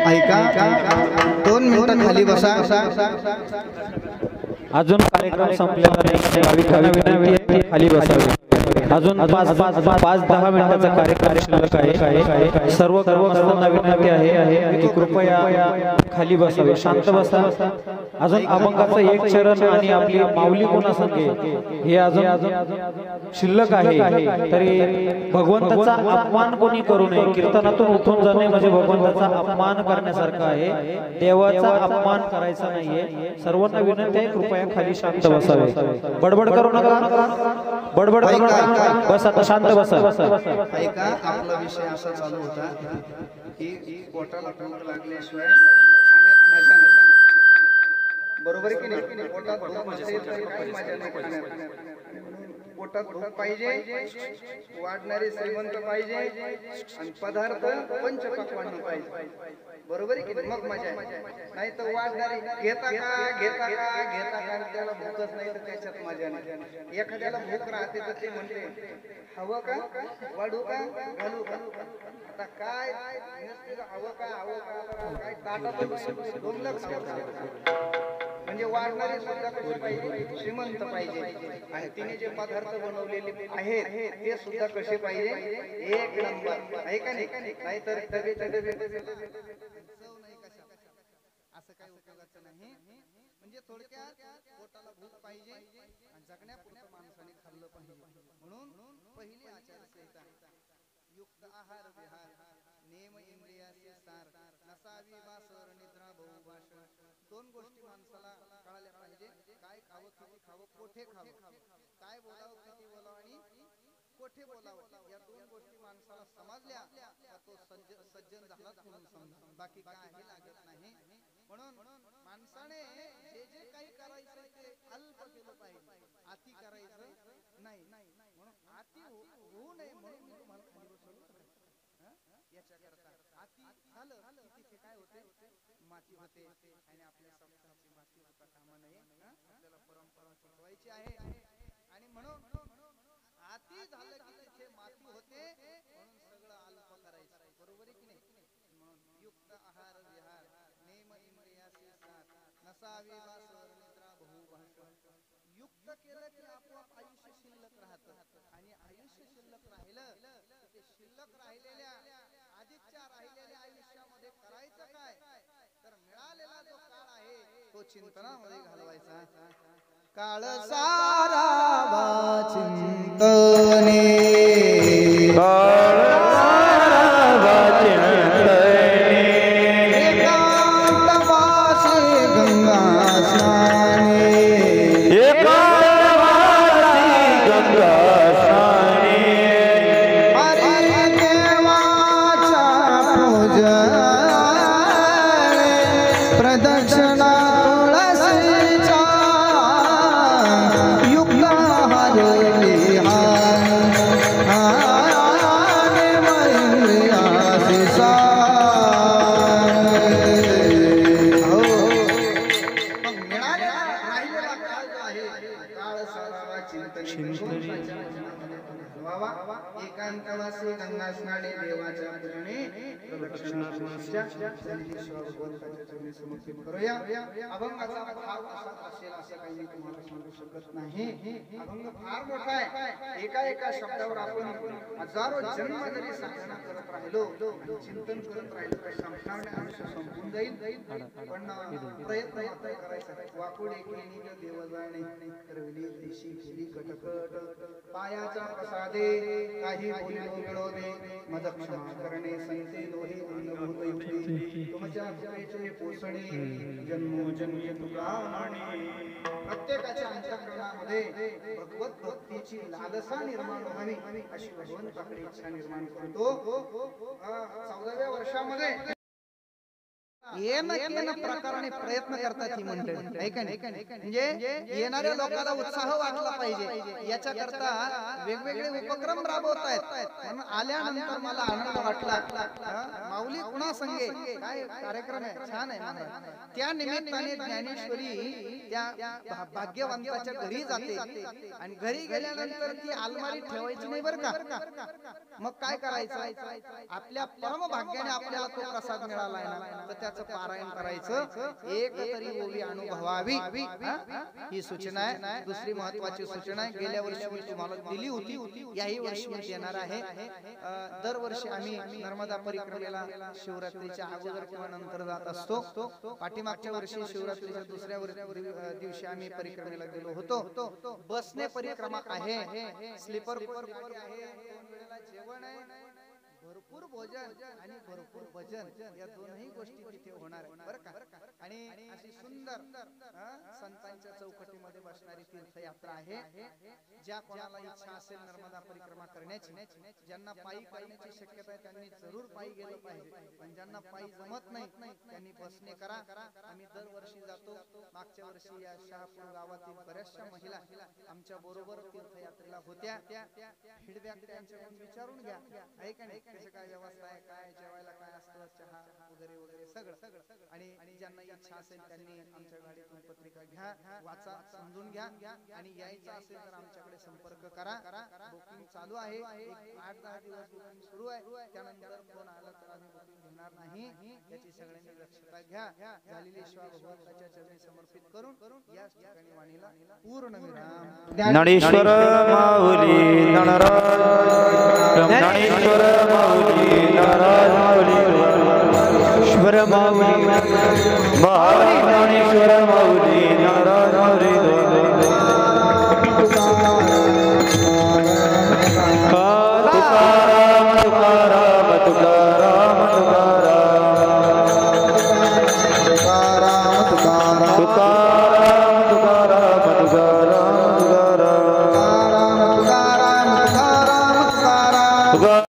ऐका 2 मिनिटं खाली बसा. अजून कार्यक्रम संपलेला नाही. भाविकांना विनंती आहे खाली बसावे. अजून 5-10 मिनिटाचा कार्यक्रम शिल्लक आहे. सर्व ग्रामस्थांना विनंती आहे की कृपया खाली बसावे, शांत बसा. अजून अभंगाचं एक चरण आणि आपली माऊली गुणासंगे हे अजून शिल्लक आहे. तरी भगवंताचा अपमान कोणी करू नये. कीर्तनातून उठून जाणे म्हणजे भगवंताचा अपमान करण्यासारखं आहे. देवाचा अपमान करायचा नाहीये. सर्वांना विनंती आहे कृपया खाली शांत बसावे. बडबड करू नका, बडबड करू नका. बस आता शांत बसा. ऐका आपला विषय असा चालू होता की पोटाला भूक लागल्याशिवाय खाण्यात मजा नाही. बरोबर की नाही? पोटात भूक नसेल तर काही मजा नाही खाण्यात. पोटात भूक पाहिजे, वाढणारे श्रीमंत पाहिजे आणि पदार्थ पंचपक्वान्न पाहिजे. बरोबर की नाही? मग मजा नाही तर वाढणारे घेता का त्याला भूकच नाही तर त्याच्यात मजा नाही. एखाद्याला भूक राहते तर ते म्हणते हवं का, वाढू का, घालू का. आता काय हवं का काय ताटात 2 लाख म्हणजे वाढणारे सुद्धा कसे पाहिजे, श्रीमंत पाहिजे. आणि तिने जे पदार्थ बनवलेले आहेत ते सुद्धा कसे पाहिजे, एक नंबर आहे का नाही. नाहीतर असं काही उपयोगाचं नाही. म्हणजे थोडक्यात पोटाला भूक पाहिजे आणि जगण्यापुरतं माणसाने खाल्लं पाहिजे. म्हणून पहिली आचारसंहिता युक्त आहार विहार नेम इंद्रियाचे सार नसावी वासर निद्रा बहुभाषण. 2 गोष्टी माणसाला कळाल्या पाहिजे. काय खावं, किती खावं, कोठे खावं, काय बोलावं, किती बोलावं आणि कोठे बोलावं. या 2 गोष्टी माणसाला समजल्या तर तो सज्जन झालाच म्हणून समजा. बाकी काही लागत नाही. म्हणून माणसाने जे काही करायचं ते अल्प केलं पाहिजे, अति करायचं नाही. म्हणून अति होऊ नये म्हणून मी तुम्हाला खाली बसवलं. याच्या करता अति झालं की तिथे काय होते, माती होते. आणि आपल्या संस्थांची माती होता कामा नये. आपल्याला परंपरा शिकवायची आहे. आणि म्हणून अति झालं की तिथे माती होते. म्हणून सगळं अल्प करायचं. बरोबर आहे की नाही? म्हणून युक्त आहार विहार नेम इंद्रियाचे सार नसावी वासर निद्रा बहुभाषण. युक्त केलं की आपोआप आयुष्य शिल्लक राहतं. आणि आयुष्य शिल्लक राहिलं ते शिल्लक राहिलेल्या आधीच्या राहिलेल्या आयुष्यामध्ये करायचं काय, तर मिळालेला जो काळ आहे तो चिंतनामध्ये घालवायचा. काळ सारा चिंतने, काळ सारा चिंतने, एकांत वासी गंगा स्नाने, एकांत वासी गंगा स्नाने. हरी देवाचा पूजन प्रदक्षिणा तुळशीच्या युक्त आहार विहार नेम इंद्रियाचे सार. हो मग मिळालेला राहिलेला काळ जो आहे काळ सारा चिंतन व्हावा. एकांतवासी गंगा स्नाने देवाच्या पूजने प्रदक्षिणा तुळशीच्या चरणी समर्पित करूया. अभंगाचा भाव असा असेल असं काही मी तुम्हाला सांगू शकत नाही. अभंग फार मोठा आहे. एका शब्दावर आपण हजारो जन्म जरी साधना करत राहिलो, चिंतन करत राहिलो तर संपणार नाही. आयुष्य संपून जाईल. पण प्रयत्न मात्र करायचा. वाकुडे केली देव जाणे, करविली देशी केली कटकट, पायाचा प्रसादे काही बोलिलो मिळवले, मद क्षमा करणे संते लोहे अनुभूत युक्ती, तुमच्या कृपेचे पोषणे जन्मोजन्मी तुका माने. प्रत्येकाच्या अंतःकरणामध्ये भगवत भक्तीची लालसा निर्माण व्हावी अशी भगवंताकडे इच्छा निर्माण करतो. 14व्या वर्षामध्ये येणं प्रकाराने प्रयत्न करतात ही मंडळी, आहे का नाही? म्हणजे येणाऱ्या लोकांना उत्साह वाटला पाहिजे याच्या करता वेगवेगळे उपक्रम राबवत आहेत. म्हणून आल्यानंतर मला आनंद वाटला. माऊली कुणा संगे काय कार्यक्रम आहे, छान आहे ना. त्या निमित्ताने ज्ञानेश्वरी त्या भाग्यवंताच्या घरी जाते आणि घरी गेल्यानंतर ती अलमारी ठेवायची नाही बरं का. मग काय करायचं, आपल्या परम भाग्याने आपल्याला तो प्रसाद मिळालाय ना, तर त्याचं पारायण करायचं. एक तरी ओवी अनुभवावी ही सूचना आहे. दुसरी महत्वाची सूचना आहे, गेल्या वर्षी मी तुम्हाला दिली होती, याही वर्षी मी देणार आहे. दरवर्षी आम्ही नर्मदा परिक्रमेला शिवरात्रीच्या अगोदर किंवा नंतर जात असतो. पाठीमागच्या वर्षी शिवरात्रीच्या दुसऱ्या दिवशी आम्ही परिक्रमेला गेलो होतो. बसने परिक्रमा आहे, स्लीपर आहे, जेवण आहे, भरपूर भोजन आणि भरपूर भजन, या दोनही गोष्टी तिथे होणार बरं का. आणि अशी सुंदर संतांच्या चौकटीमध्ये बसणारी तीर्थयात्रा आहे. ज्या कोणाला इच्छा असेल नर्मदा परिक्रमा करण्याची, ज्यांना पायी करण्याची शक्यता आहे त्यांनी जरूर पायी गेलं पाहिजे. पण ज्यांना पायी जमत नाही त्यांनी बसने करा. आम्ही दरवर्षी जातो. मागच्या वर्षी या शहापूर गावातील बऱ्याचशा महिला आमच्या बरोबर तीर्थयात्रेला होत्या. फीडबॅक त्यांच्याकडून विचारून घ्या, आहे का नाही, कसं काय व्यवस्था आहे, काय जेवायला काय असतं, चहा वगैरे वगैरे सगळं. आणि ज्यांना इच्छा असेल त्यांनी आमच्या गाडीतून पत्रिका घ्या, वाचा, समजून घ्या. आणि यायचं असेल तर आमच्याकडे संपर्क करा. बुकिंग चालू आहे, 8-10 दिवस बुकिंग सुरू आहे. त्यानंतर फोन आला तर आम्ही बुकिंग घेणार नाही, याची सगळ्यांनी दक्षता घ्या. झालेली सेवा भगवंताच्या चरणी समर्पित करून या ठिकाणी वाणीला पूर्ण विराम. ज्ञानेश्वर माऊली ज्ञानराज, ज्ञानेश्वर माऊली ज्ञानराज, ईश्वर माऊली महाराज, ज्ञानेश्वर माऊली ज्ञानराज, तुकाराम तुकाराम तुकाराम तुकाराम तुकाराम तुकाराम